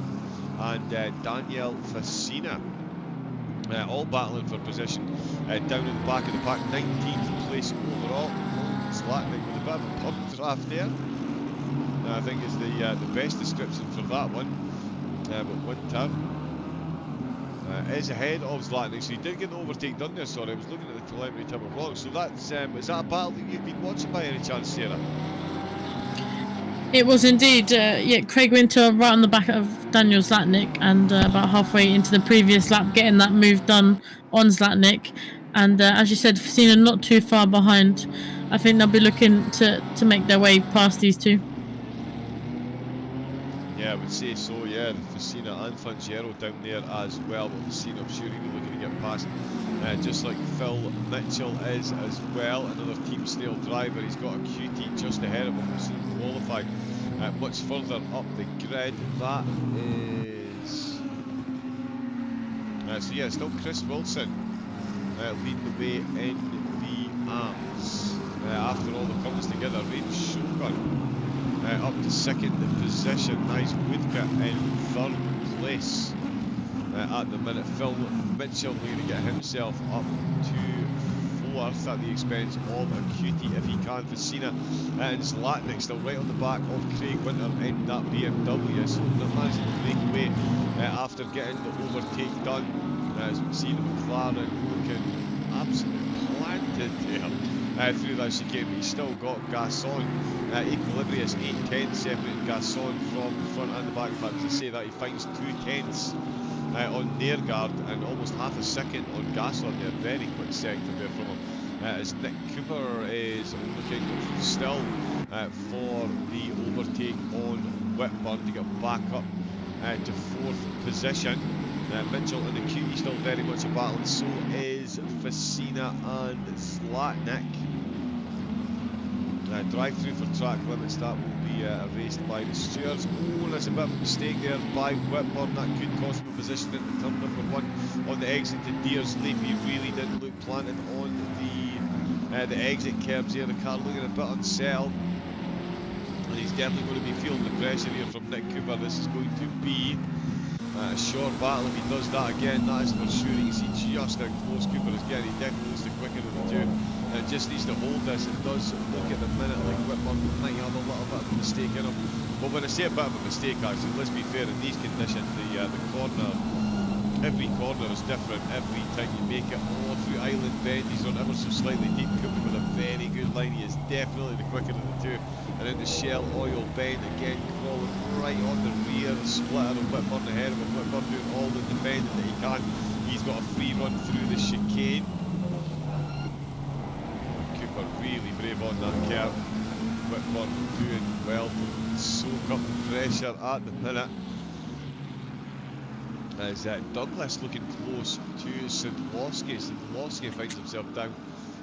and Daniel Facina. All battling for position down at the back of the pack. 19th place overall. Zlatnik with a bit of a pump draft there. I think is the best description for that one. But Winter is ahead of Zlatnik, so he did get the overtake done there. Sorry, I was looking at the telemetry time of wrong. So that's is that a battle that you've been watching by any chance, Sarah? It was indeed, yeah, Craig Winter right on the back of Daniel Zlatnik, and about halfway into the previous lap getting that move done on Zlatnik. And as you said, Facina not too far behind. I think they'll be looking to make their way past these two. Yeah, I would say so, yeah. Facina and Fangero down there as well. But Facina, I'm sure he'll be looking to get past, just like Phil Mitchell is as well. Another Team Steel driver. He's got a QT just ahead of him. We've seen him qualified much further up the grid. That is... so yeah, still Chris Wilson leading the way in the arms. After all the comes together, Rain Shogun up to 2nd position. Nice Woodcock in 3rd place at the minute. Phil Mitchell looking to get himself up to 4th at the expense of a cutie if he can. Facina and Zlatnik still right on the back of Craig Winter in that BMW. So they're managing to break away after getting the overtake done. As we see the McLaren looking absolutely planted there through that chicane, but he's still got Gasson. Equilibrious 8/10 separating Gasson from the front and the back. In fact, to say that he finds 2/10 on Nergard and almost half a second on Gasson there. Very quick sector there from him. As Nick Cooper is looking still for the overtake on Whitburn to get back up to 4th position. Mitchell and the QT still very much a battle, and so is Facina and Zlatnik. Drive through for track limits, that will be erased by the stewards. Oh, there's a bit of a mistake there by Whitburn. That could cost him a position in the turn number 1 on the exit to Deersley. He really didn't look planted on the exit curbs here. The car looking a bit unsettled, and he's definitely going to be feeling the pressure here from Nick Cooper. This is going to be a short battle if he does that again. That is for sure. You can see just how close Cooper is getting. He definitely needs to quicken of the two. Just needs to hold this. It does look at the minute like Whitburn might have a little bit of a mistake in him. But when I say a bit of a mistake, actually, let's be fair, in these conditions, the corner, every corner is different every time you make it. All through Island Bend, he's on ever so slightly deep. Cooper with a very good line. He is definitely the quicker of the two. And then the Shell Oil Bend again, crawling right on the rear splitter of Whitburn ahead of him. Whitburn doing all the defending that he can. He's got a free run through the chicane. Cooper really brave on that curve. Whitburn doing well to soak up the pressure at the minute. As Douglas looking close to St. Losky finds himself down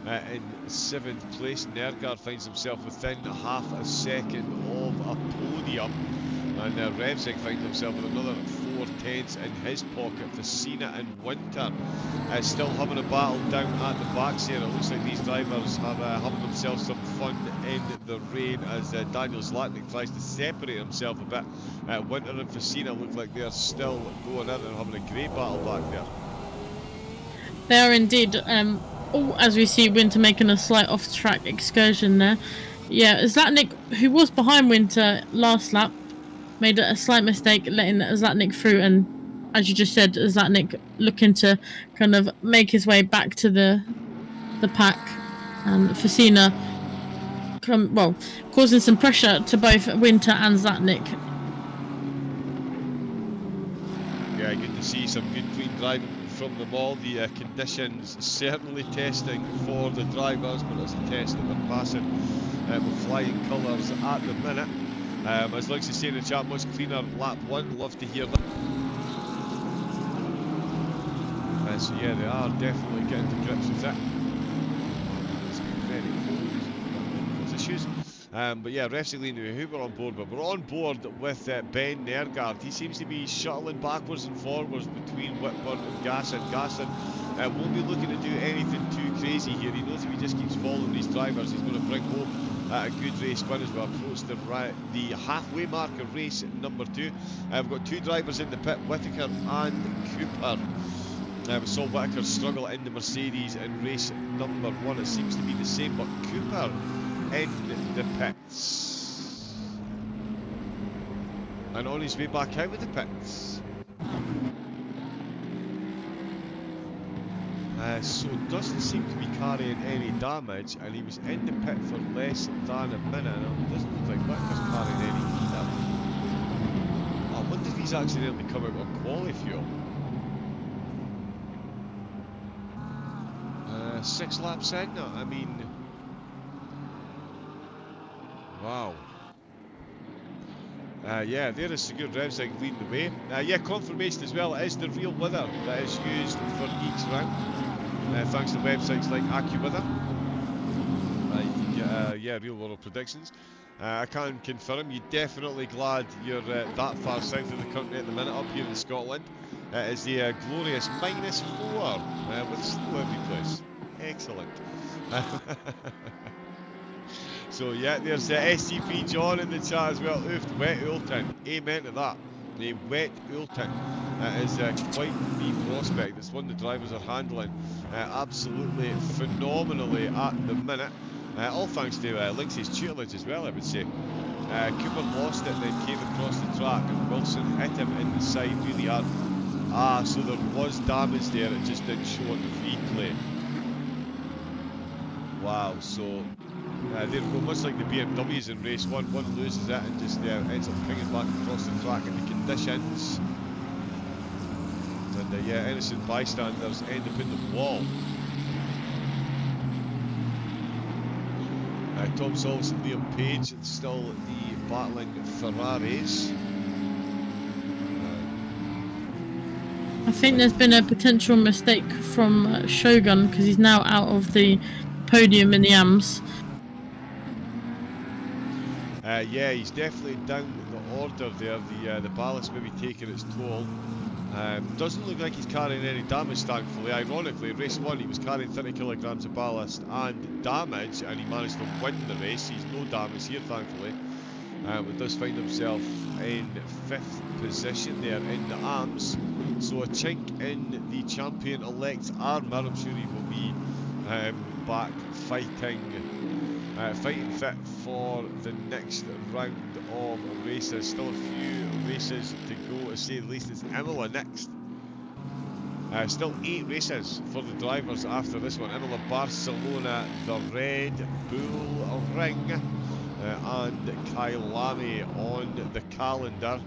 in 7th place. Nergard finds himself within half a second of a podium. And Revsig finds himself with another 4/10 in his pocket. Facina and Winter still having a battle down at the backs here. It looks like these drivers are having themselves some fun in the rain as Daniel Zlatnik tries to separate himself a bit. Winter and Facina look like they're still going in and having a great battle back there. They are indeed. As we see Winter making a slight off-track excursion there. Yeah, Zlatnik, who was behind Winter last lap, made a slight mistake letting Zlatnik through, and as you just said, Zlatnik looking to kind of make his way back to the pack, and Facina causing some pressure to both Winter and Zlatnik. Yeah, good to see some good clean driving from them all. The conditions certainly testing for the drivers, but it's a test that they're passing with flying colours at the minute. As Lex is saying in the chat, much cleaner lap 1, love to hear that. So yeah, they are definitely getting to grips with it. It's been very cold, those issues. But yeah, Refsilino, who we're on board with? We're on board with Ben Nergard. He seems to be shuttling backwards and forwards between Whitburn and Gasson. Gasson won't be looking to do anything too crazy here. He knows if he just keeps following these drivers, he's going to bring home a good race win as we approach the halfway mark of race number 2. We've got 2 drivers in the pit, Whittaker and Cooper. We saw Whittaker struggle in the Mercedes in race number 1. It seems to be the same, but Cooper in the pits. And on his way back out of the pits. So doesn't seem to be carrying any damage, and he was in the pit for less than a minute, and it doesn't look like Whittaker's carrying any either. I wonder if he's accidentally come out on quali fuel. 6 laps in, I mean, wow. Yeah, there is Sigurd Revsig leading the way. Yeah, confirmation as well, it is the real weather that is used for each round. Thanks to websites like AccuWeather. Yeah, real world predictions. I can confirm, you're definitely glad you're that far south of the country at the minute, up here in Scotland. It's the glorious -4 with snow every place. Excellent. So yeah, there's SCP John in the chat as well. Oof, wet Oulton. Amen to that. The wet Oulton is quite the prospect. It's one the drivers are handling absolutely phenomenally at the minute. All thanks to Lynx's tutelage as well, I would say. Cooper lost it, then came across the track, and Wilson hit him in the side really hard. So there was damage there, it just didn't show on the replay. Wow, so there we go, much like the BMWs in race 1, one loses it and just ends up pinging back across the track in the conditions. And yeah, innocent bystanders end up in the wall. Tom Sauls and Liam Page still the battling Ferraris. I think there's been a potential mistake from Shogun because he's now out of the podium in the AMS. Yeah, he's definitely down the order there. The ballast maybe taking its toll. Doesn't look like he's carrying any damage, thankfully. Ironically, race 1 he was carrying 30 kilograms of ballast and damage, and he managed to win the race. He's no damage here, thankfully. But does find himself in 5th position there in the AMS. So a chink in the champion-elect's armour. I'm sure he will be back fighting fit for the next round of races. Still a few races to go, to say the least. It's Imola next. Still 8 races for the drivers after this one. Imola, Barcelona, the Red Bull Ring, and Kyalami on the calendar.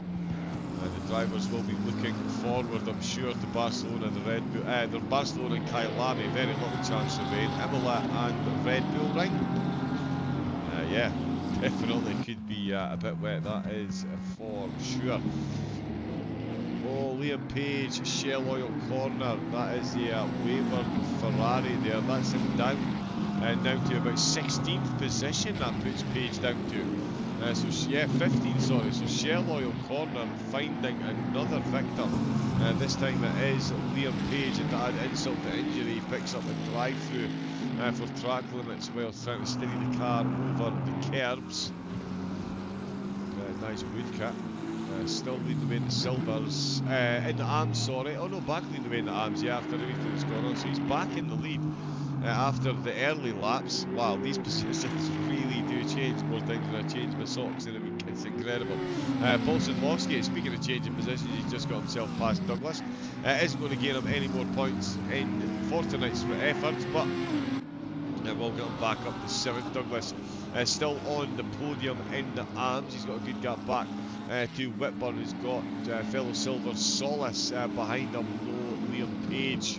The drivers will be looking forward, I'm sure, to Barcelona, the Red Bull. They're Barcelona and Kyalami, very little chance of rain. Imola and the Red Bull Ring. Yeah, definitely could be a bit wet, that is for sure. Oh, Liam Page, Shell Oil Corner, that is the wayward Ferrari there, that's him down. down to about 16th position. That puts Page down to. Yeah, 15, sorry. So Sherlock O'Connor finding another victim. This time it is Liam Page, and to add insult to injury, he picks up a drive-through for track limits while trying to steady the car over the curbs. Nice woodcut. Still leading the way in the silvers. In the arms, sorry. Oh no, back leading the way in the arms, yeah, after everything that's gone on. So he's back in the lead after the early laps. Wow, these positions really do change more times than I change my socks, and it's incredible. Paulson Lofsky, speaking of changing positions, he's just got himself past Douglas. Isn't going to gain him any more points for tonight's efforts, but we'll get him back up to 7th. Douglas still on the podium in the arms. He's got a good gap back to Whitburn, who's got fellow Silver Solace behind him. No Liam Page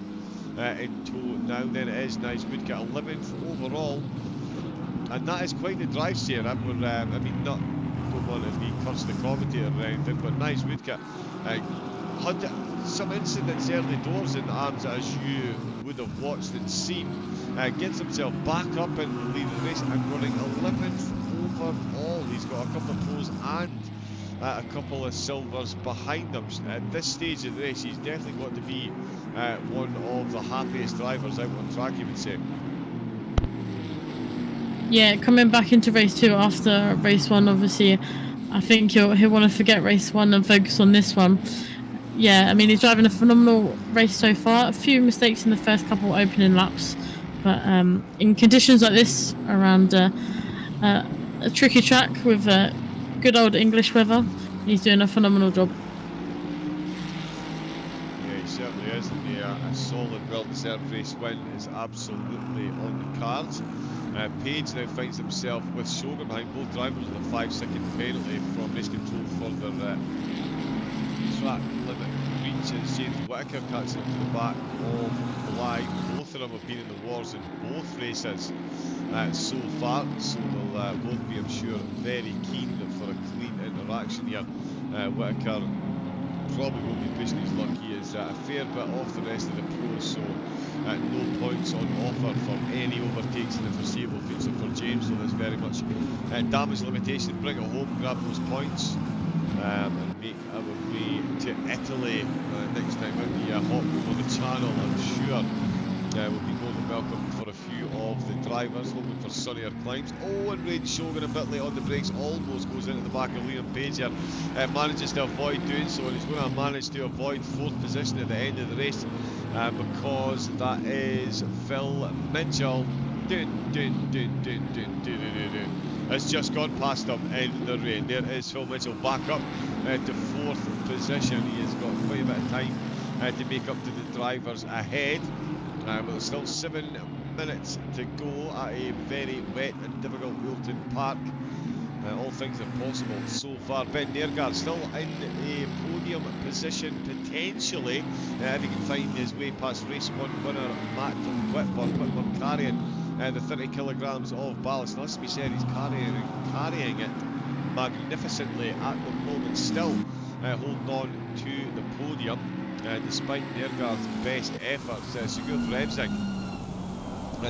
in tow now. Then it is nice woodcut, 11th overall, and that is quite the drive here. I mean, don't want to be cursed the commentator or anything, but nice woodcut. Had some incidents early doors in the arms, as you would have watched and seen. Gets himself back up in the lead of the race and running 11th overall. He's got a couple of pros and a couple of silvers behind him. At this stage of the race, he's definitely got to be one of the happiest drivers out on track, you would say. Yeah, coming back into race 2 after race 1, obviously, I think he'll want to forget race 1 and focus on this one. Yeah, I mean, he's driving a phenomenal race so far. A few mistakes in the first couple opening laps, but in conditions like this, around a tricky track with good old English weather, he's doing a phenomenal job. Yeah, he certainly is. A solid, well-deserved race win is absolutely on the cards. Page now finds himself with Shogun behind both drivers with a 5-second penalty from race control for their track limit reaches. James Whittaker catching up to the back of Bly. Both of them have been in the wars in both races so far, so they'll both be, I'm sure, very keen for a clean interaction here. Whittaker probably won't be pushing his luck. He is a fair bit off the rest of the pros, so no points on offer for any overtakes in the foreseeable future for James, so there's very much damage limitation. Bring it home, grab those points, and make our way to Italy next time out. Hop over the channel, I'm sure will be more than welcome for a few of the drivers, hoping for sunnier climes. Oh, and Rain Shogun a bit late on the brakes, almost goes into the back of Liam Page here, manages to avoid doing so, and he's going to manage to avoid 4th position at the end of the race because that is Phil Mitchell. Has just gone past him in the rain. There is Phil Mitchell back up to 4th position. He has got quite a bit of time to make up to the drivers ahead. But there's still 7 minutes to go at a very wet and difficult Oulton Park. All things are possible so far. Ben Nergaard still in a podium position potentially if he can find his way past race 1 winner Matt Whitburn. Whitburn carrying the 30 kilograms of ballast. Now, let's be said, he's carrying it magnificently at the moment. Still holding on to the podium. Despite Nergaard's best efforts, Sigurd Revsing,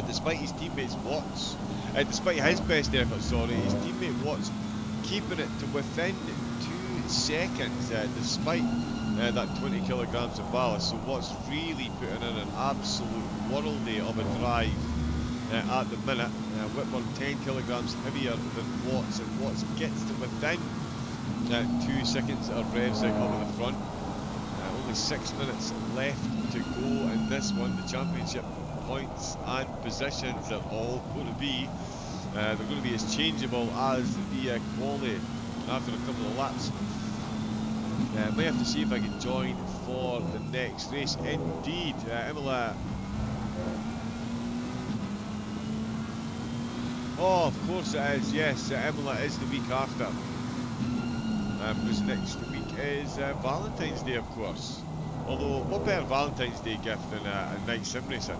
despite his teammates Watts, despite his best efforts, sorry, his teammate Watts keeping it to within 2 seconds, despite that 20 kilograms of ballast. So Watts really putting in an absolute worldie of a drive at the minute. Whitburn 10 kilograms heavier than Watts, and Watts gets to within 2 seconds of Revsing up at the front. Only 6 minutes left to go in this one. The championship points and positions are all going to be they're going to be as changeable as the quali after a couple of laps. I may have to see if I can join for the next race. Indeed, Imola. Oh, of course it is. Yes, Imola is the week after. Because next week is Valentine's Day, of course. Although, what better Valentine's Day gift than a night sim racing?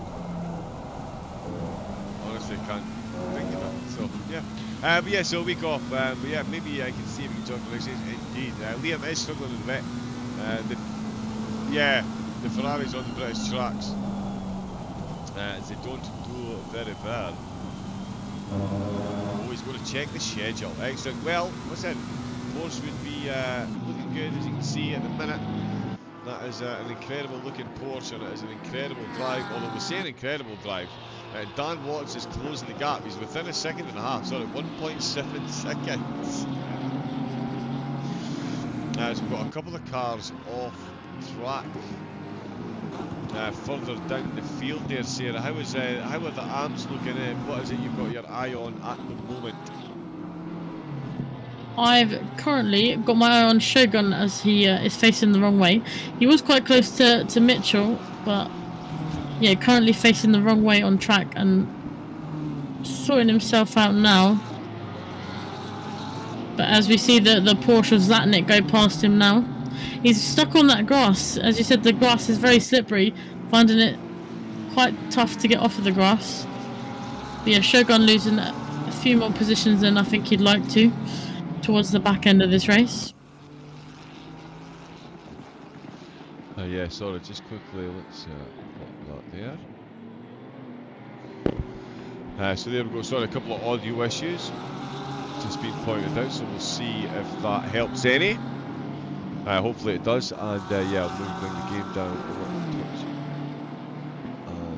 Honestly, can't think of it. So, yeah. But yeah, so a week off. But yeah, maybe I can see if we can join for the next race. Indeed. Liam is struggling a bit. The Ferraris on the British tracks. They don't do very well. Oh, he's going to check the schedule. Excellent. Well, listen, Porsche would be looking good, as you can see at the minute. That is an incredible looking Porsche, and it is an incredible drive. Although we say an incredible drive, Dan Watts is closing the gap. He's within a second and a half. Sorry, 1.7 seconds. So we've got a couple of cars off track further down the field there, Sarah. How are the arms looking? What is it you've got your eye on at the moment? I've currently got my eye on Shogun as he is facing the wrong way. He was quite close to Mitchell, but yeah, currently facing the wrong way on track and sorting himself out now. But as we see the Porsche of Zlatnik go past him now, he's stuck on that grass. As you said, the grass is very slippery, finding it quite tough to get off of the grass. But yeah, Shogun losing a few more positions than I think he'd like to towards the back end of this race. Yeah, sorry, just quickly, let's put that there. So there we go, sorry, a couple of audio issues just been pointed out, so we'll see if that helps any. Hopefully it does, and yeah, I'm going to bring the game down a little touch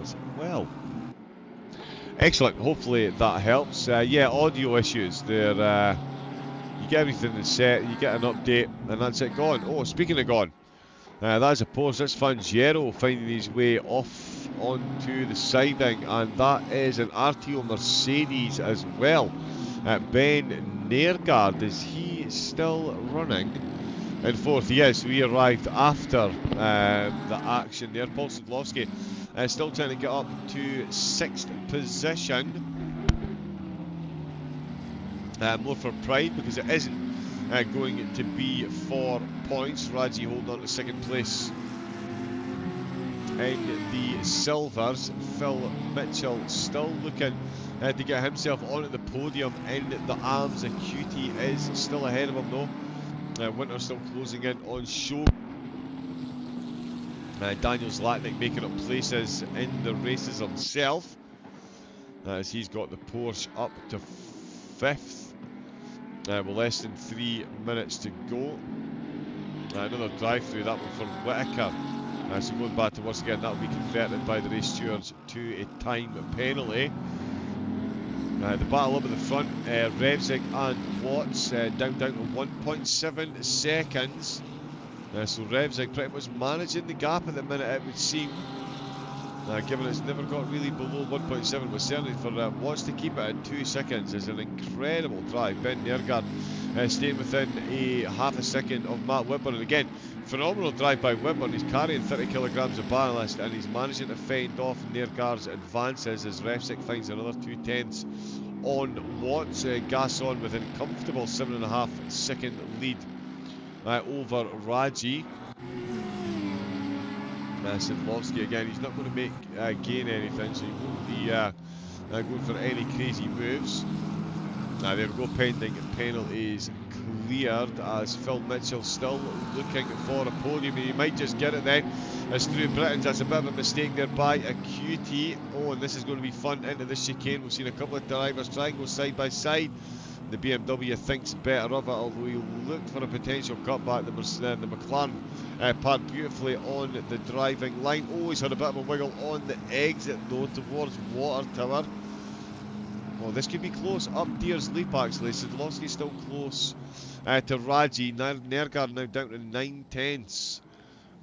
as well. Excellent, hopefully that helps. Yeah, audio issues, they're, you get everything that's set, you get an update, and that's it, gone. Oh, speaking of gone, that's a Porsche, that's Fangero finding his way off onto the siding, and that is an RTO Mercedes as well. Ben Nergard, is he still running in fourth? Yes, we arrived after the action there. Paul Sadlowski still trying to get up to 6th position. More for pride because it isn't going to be for points. Raji holding on to 2nd place in the silvers. Phil Mitchell still looking to get himself onto the podium in the arms. Cutie is still ahead of him though. Winter still closing in on show. Daniel Zlatnik making up places in the races himself as he's got the Porsche up to 5th. With less than 3 minutes to go. Another drive through, that one for Whitaker. So going back to once again, that will be converted by the race stewards to a time penalty. The battle up at the front, Revzig and Watts down to 1.7 seconds. So Revzig pretty much managing the gap at the minute, it would seem. Given it's never got really below 1.7, but certainly for Watts to keep it at 2 seconds is an incredible drive. Ben Nergard staying within a half a second of Matt Whitburn, and again, phenomenal drive by Whitburn. He's carrying 30 kilograms of ballast and he's managing to fend off Nergard's advances as Revzig finds another 2/10 on Watts. Gasson with a comfortable 7.5 second lead over Raji. Sadlowski again, he's not going to make gain anything, so he won't be going for any crazy moves. There we go, pending penalties cleared as Phil Mitchell still looking for a podium. He might just get it then. As through Britons, that's a bit of a mistake there by a QT. Oh, and this is going to be fun into this chicane. We've seen a couple of drivers try and go side by side. The BMW thinks better of it, although he looked for a potential cutback. The McLaren parked beautifully on the driving line. Oh, he's had a bit of a wiggle on the exit though towards Water Tower. Oh, this could be close. Up Deer's leap actually. Sadlowski's still close to Raji. Nergard now down to 9/10.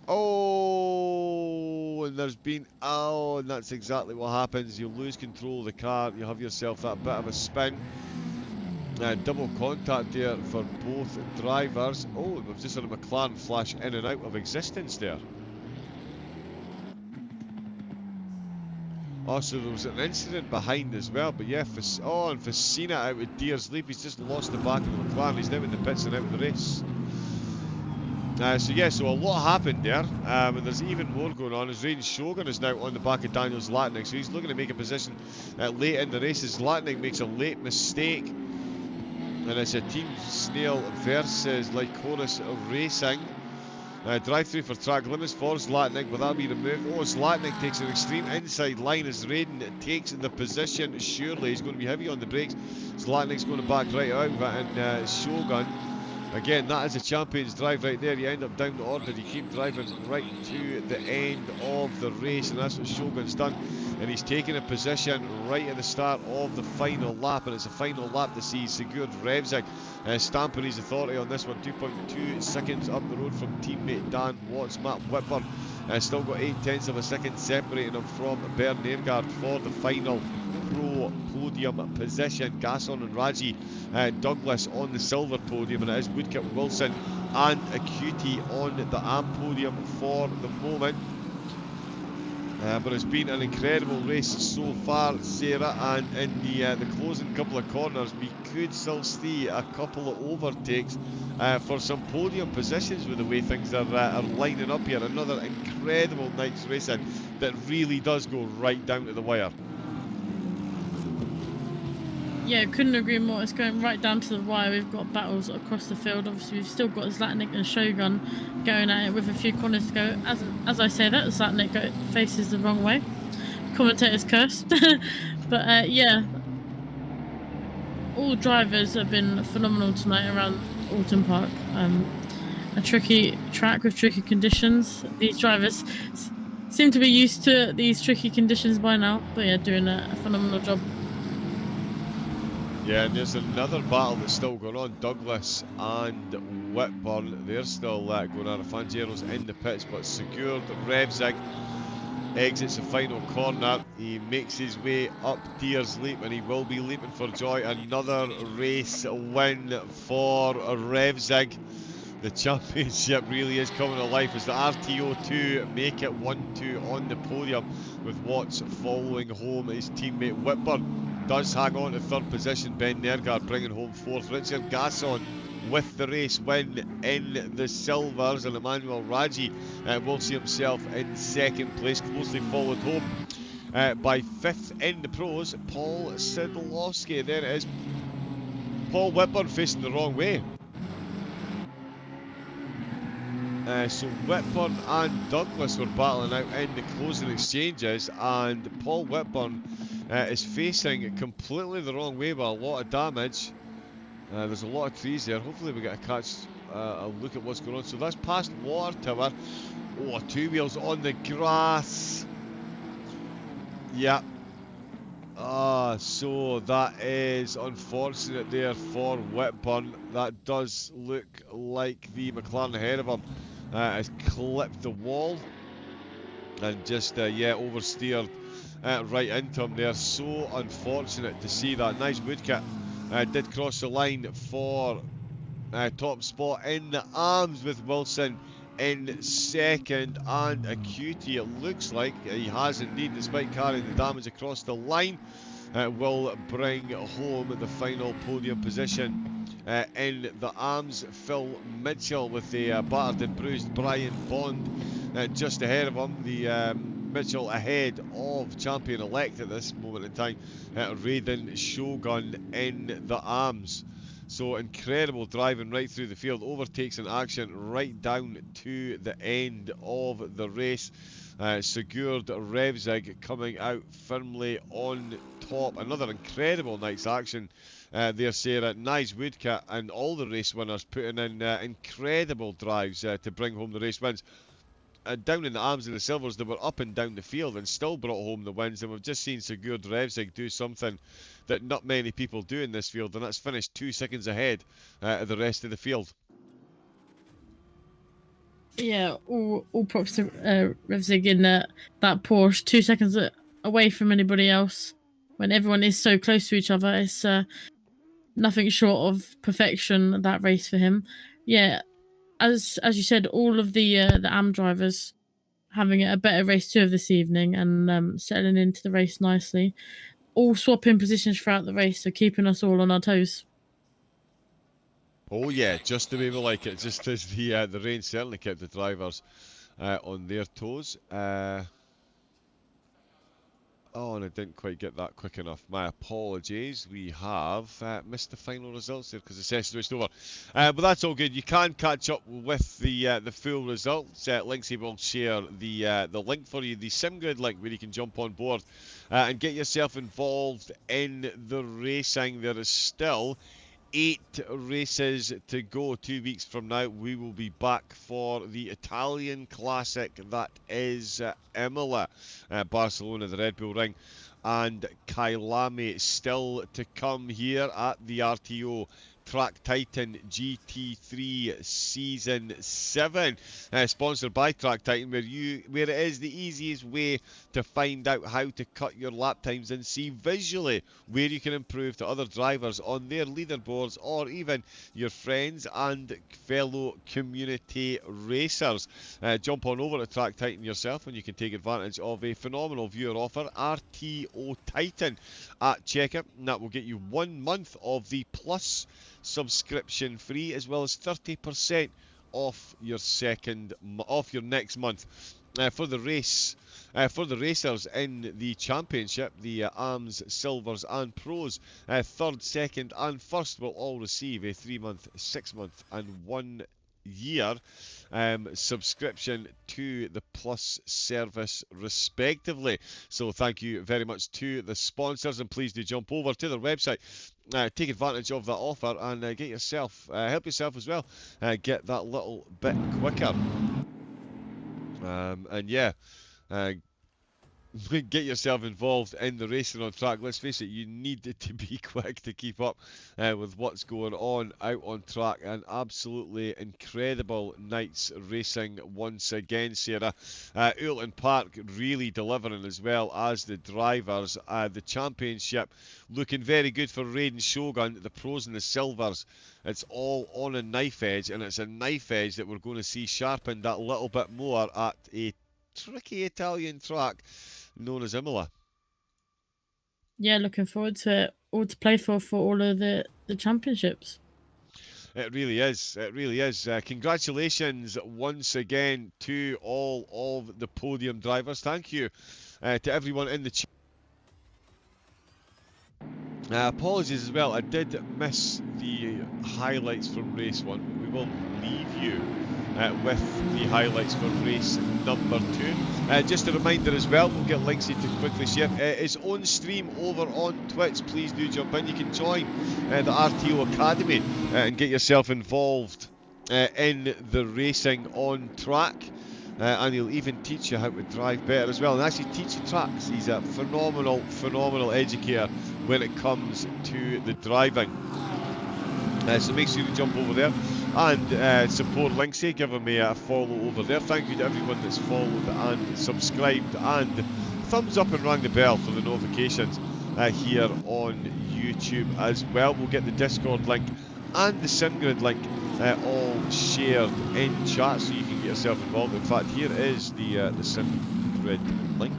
Oh, and there's been, oh, and that's exactly what happens. You lose control of the car. You have yourself that bit of a spin. Double contact there for both drivers. Oh, we've just had a McLaren flash in and out of existence there. Oh, so there was an incident behind as well, but yeah, and Facina out with Deer's leap. He's just lost the back of the McLaren. He's now in the pits and out of the race. So yeah, so a lot happened there, and there's even more going on as Raiden Shogun is now on the back of Daniel Zlatnik, so he's looking to make a position late in the race as Zlatnik makes a late mistake. And it's a Team Snail versus Lycoris Racing. Drive through for track limits for Zlatnik, but that'll be removed. Oh, Zlatnik takes an extreme inside line as Raiden takes the position. Surely he's going to be heavy on the brakes. Zlatnik's going to back right out of it, and Shogun. Again, that is a champion's drive right there. You end up down the order. You keep driving right to the end of the race, and that's what Shogun's done. And he's taken a position right at the start of the final lap, and it's a final lap to see Sigurd Revsig stamping his authority on this one. 2.2 seconds up the road from teammate Dan Watts. Matt Whitburn still got 8/10 of a second separating him from Bernd Nergard for the final pro podium position. Gasson and Raji Douglas on the silver podium, and it is Woodcock, Wilson and Acuity on the AM podium for the moment. But it's been an incredible race so far, Sarah, and in the closing couple of corners we could still see a couple of overtakes for some podium positions with the way things are lining up here. Another incredible night's racing that really does go right down to the wire. Yeah, couldn't agree more. It's going right down to the wire. We've got battles across the field. Obviously, we've still got Zlatnik and Shogun going at it with a few corners to go. As I say that, Zlatnik faces the wrong way. Commentator's cursed. But yeah, all drivers have been phenomenal tonight around Oulton Park. A tricky track with tricky conditions. These drivers seem to be used to these tricky conditions by now. But yeah, doing a phenomenal job. Yeah, and there's another battle that's still going on. Douglas and Whitburn, they're still going at it. Fangero's in the pits, but Sigurd Revsig exits the final corner. He makes his way up Deer's Leap, and he will be leaping for joy. Another race win for Revsig. The championship really is coming to life as the RTO2 make it 1-2 on the podium, with Watts following home his teammate. Whitburn does hang on to third position. Ben Nergard bringing home fourth. Richard Gasson with the race win in the silvers, and Emmanuel Raji will see himself in second place, closely followed home by fifth in the pros, Paul Sidlowski. There it is. Paul Whitburn facing the wrong way. So Whitburn and Douglas were battling out in the closing exchanges, and Paul Whitburn is facing completely the wrong way with a lot of damage. There's a lot of trees there. Hopefully we get a catch, a look at what's going on. So that's past Water Tower. Oh, two wheels on the grass. Yeah. So that is unfortunate there for Whitburn. That does look like the McLaren ahead of him has clipped the wall and just oversteered right into him there. So unfortunate to see that. Nice Woodkit did cross the line for top spot in the arms, with Wilson in second, and Acuity, it looks like he has indeed, despite carrying the damage across the line, will bring home the final podium position. In the arms, Phil Mitchell with the battered and bruised Brian Bond just ahead of him. The Mitchell ahead of champion-elect at this moment in time, Raiden Shogun in the arms. So incredible driving right through the field, overtakes in action right down to the end of the race. Sigurd Revsig coming out firmly on top. Another incredible night's action there, Sarah. Nice Woodcat and all the race winners putting in incredible drives to bring home the race wins. Down in the arms of the silvers, they were up and down the field and still brought home the wins, and we've just seen Sigurd Revsig do something that not many people do in this field, and that's finished 2 seconds ahead of the rest of the field. Yeah, all props to Revsig in that Porsche, 2 seconds away from anybody else. When everyone is so close to each other, it's nothing short of perfection, that race for him. Yeah, as you said, all of the AM drivers having a better race too of this evening and settling into the race nicely. All swapping positions throughout the race, so keeping us all on our toes. Oh yeah, just the way we like it. Just as the rain certainly kept the drivers on their toes. Oh, and I didn't quite get that quick enough. My apologies. We have missed the final results there because the session switched over. But that's all good. You can catch up with the full results. Linksy will share the link for you, the SimGrid link, where you can jump on board and get yourself involved in the racing. There is still 8 races to go. 2 weeks from now, we will be back for the Italian Classic that is Imola, Barcelona, the Red Bull Ring, and Kyalami still to come here at the RTO Track Titan GT3 Season 7, sponsored by Track Titan, where it is the easiest way to find out how to cut your lap times and see visually where you can improve to other drivers on their leaderboards or even your friends and fellow community racers. Jump on over to Track Titan yourself and you can take advantage of a phenomenal viewer offer, RTO Titan, at checkout, and that will get you 1 month of the Plus subscription free, as well as 30% off your next month. For the racers in the championship, the ARMS, Silvers and Pros, third, second and first will all receive a 3-month, 6-month and 1 year subscription to the Plus service respectively. So thank you very much to the sponsors, and please do jump over to their website, take advantage of that offer and get yourself, help yourself as well, get that little bit quicker. And yeah, get yourself involved in the racing on track. Let's face it, you need to be quick to keep up with what's going on out on track. An absolutely incredible night's racing once again, Sarah. Oulton Park really delivering, as well as the drivers. The championship looking very good for Raiden Shogun, the pros and the silvers. It's all on a knife edge, and it's a knife edge that we're going to see sharpened that little bit more at a tricky Italian track known as Imola. Yeah, looking forward to it. All to play for all of the championships. It really is. It really is. Congratulations once again to all of the podium drivers. Thank you to everyone in the chat. Apologies as well. I did miss the highlights from race 1. We will leave you with the highlights for race number 2. Just a reminder as well, we'll get Linksy to quickly share. It's on stream over on Twitch. Please do jump in. You can join the RTO Academy and get yourself involved in the racing on track. And he'll even teach you how to drive better as well, and actually teach you tracks. He's a phenomenal educator when it comes to the driving. So make sure you jump over there and support Linksy. Give him a follow over there. Thank you to everyone that's followed and subscribed, and thumbs up and rang the bell for the notifications here on YouTube as well. We'll get the Discord link and the SimGrid link all shared in chat, so you can get yourself involved. In fact, here is the SimGrid link.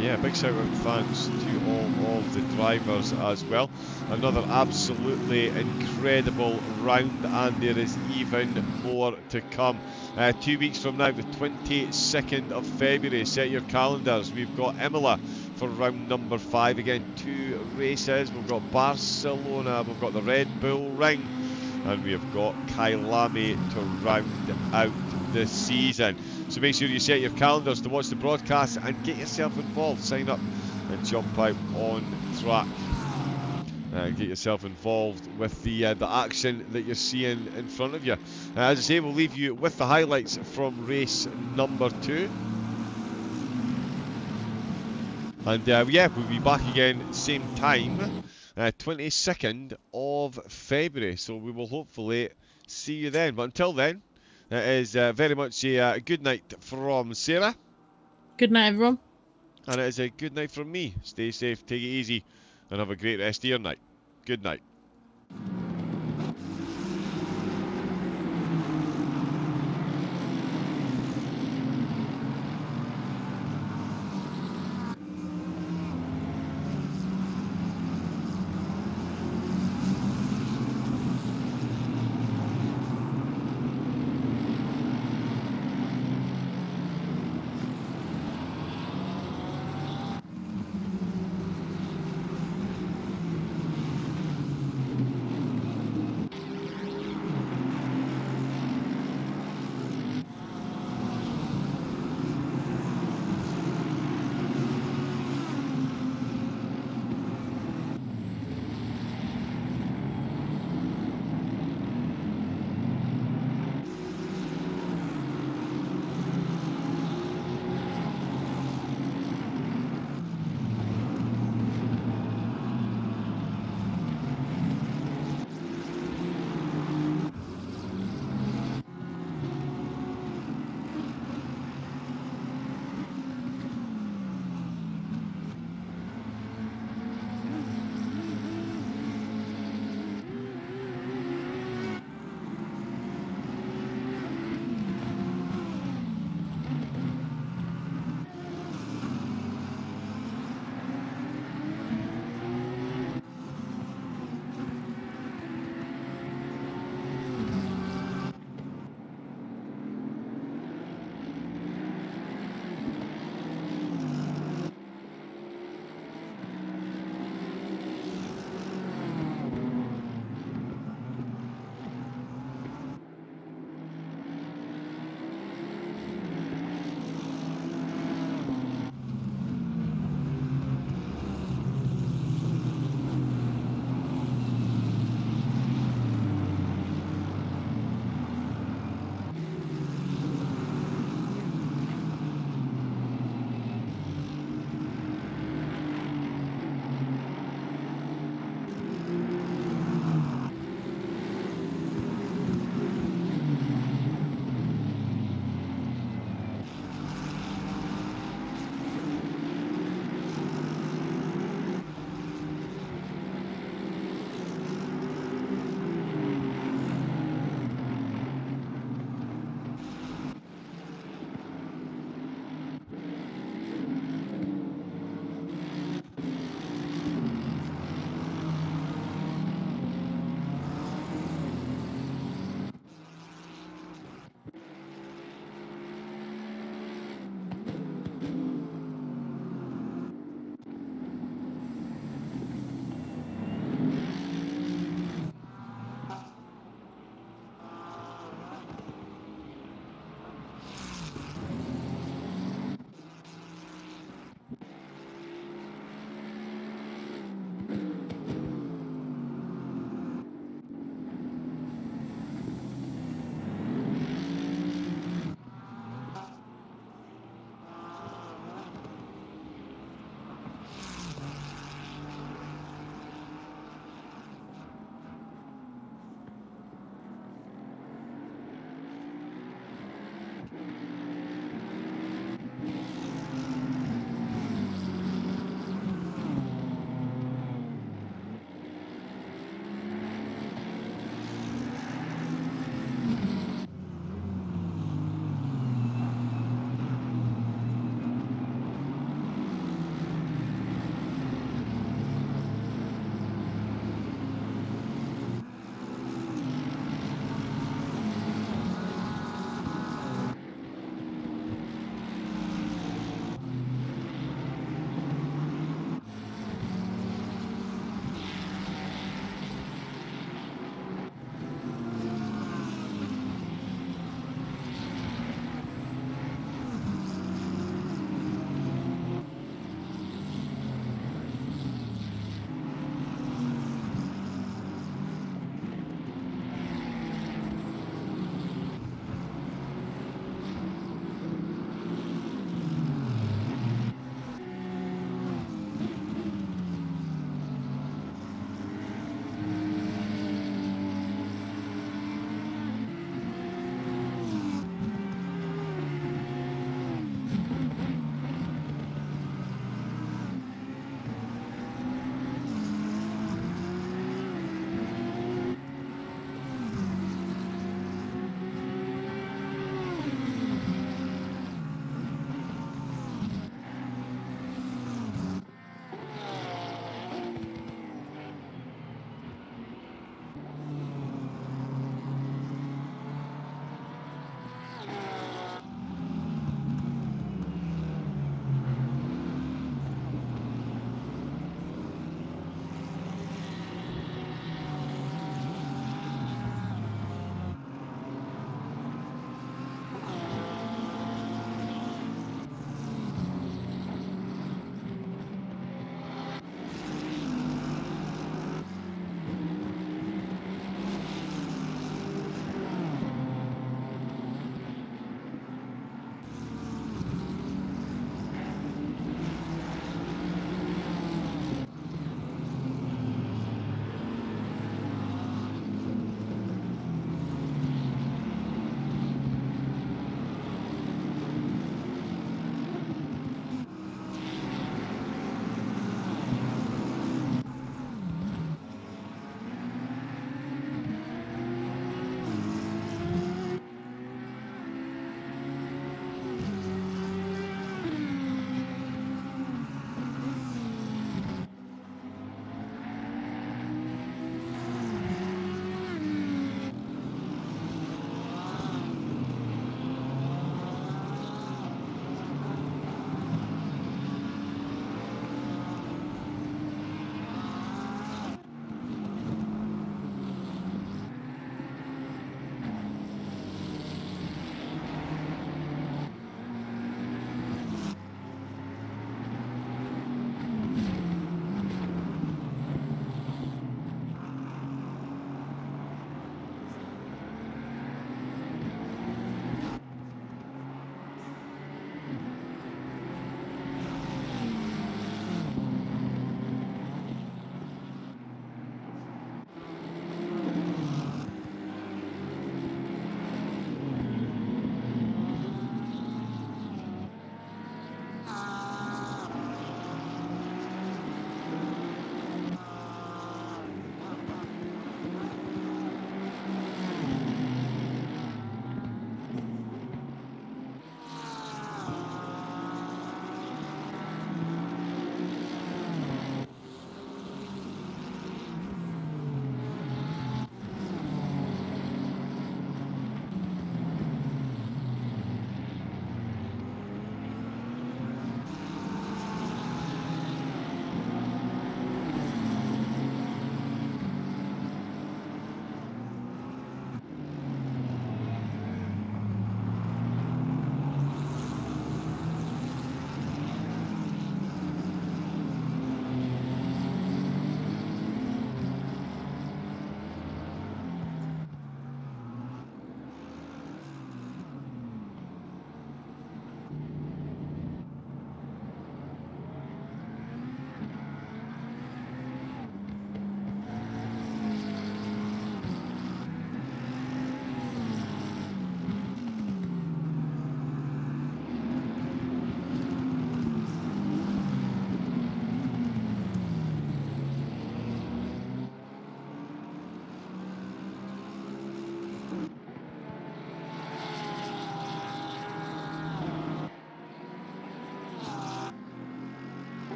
Yeah, big shout out thanks to all of the drivers as well. Another absolutely incredible round, and there is even more to come. 2 weeks from now, the 22nd of February, set your calendars. We've got Imola for round number 5. Again, 2 races. We've got Barcelona, we've got the Red Bull Ring, and we've got Kyalami to round out the season. So make sure you set your calendars to watch the broadcast and get yourself involved. Sign up and jump out on track. Get yourself involved with the action that you're seeing in front of you. As I say, we'll leave you with the highlights from race number 2. And yeah, we'll be back again same time, 22nd of February. So we will hopefully see you then. But until then, it is very much a good night from Sarah. Good night, everyone. And it is a good night from me. Stay safe, take it easy, and have a great rest of your night. Good night.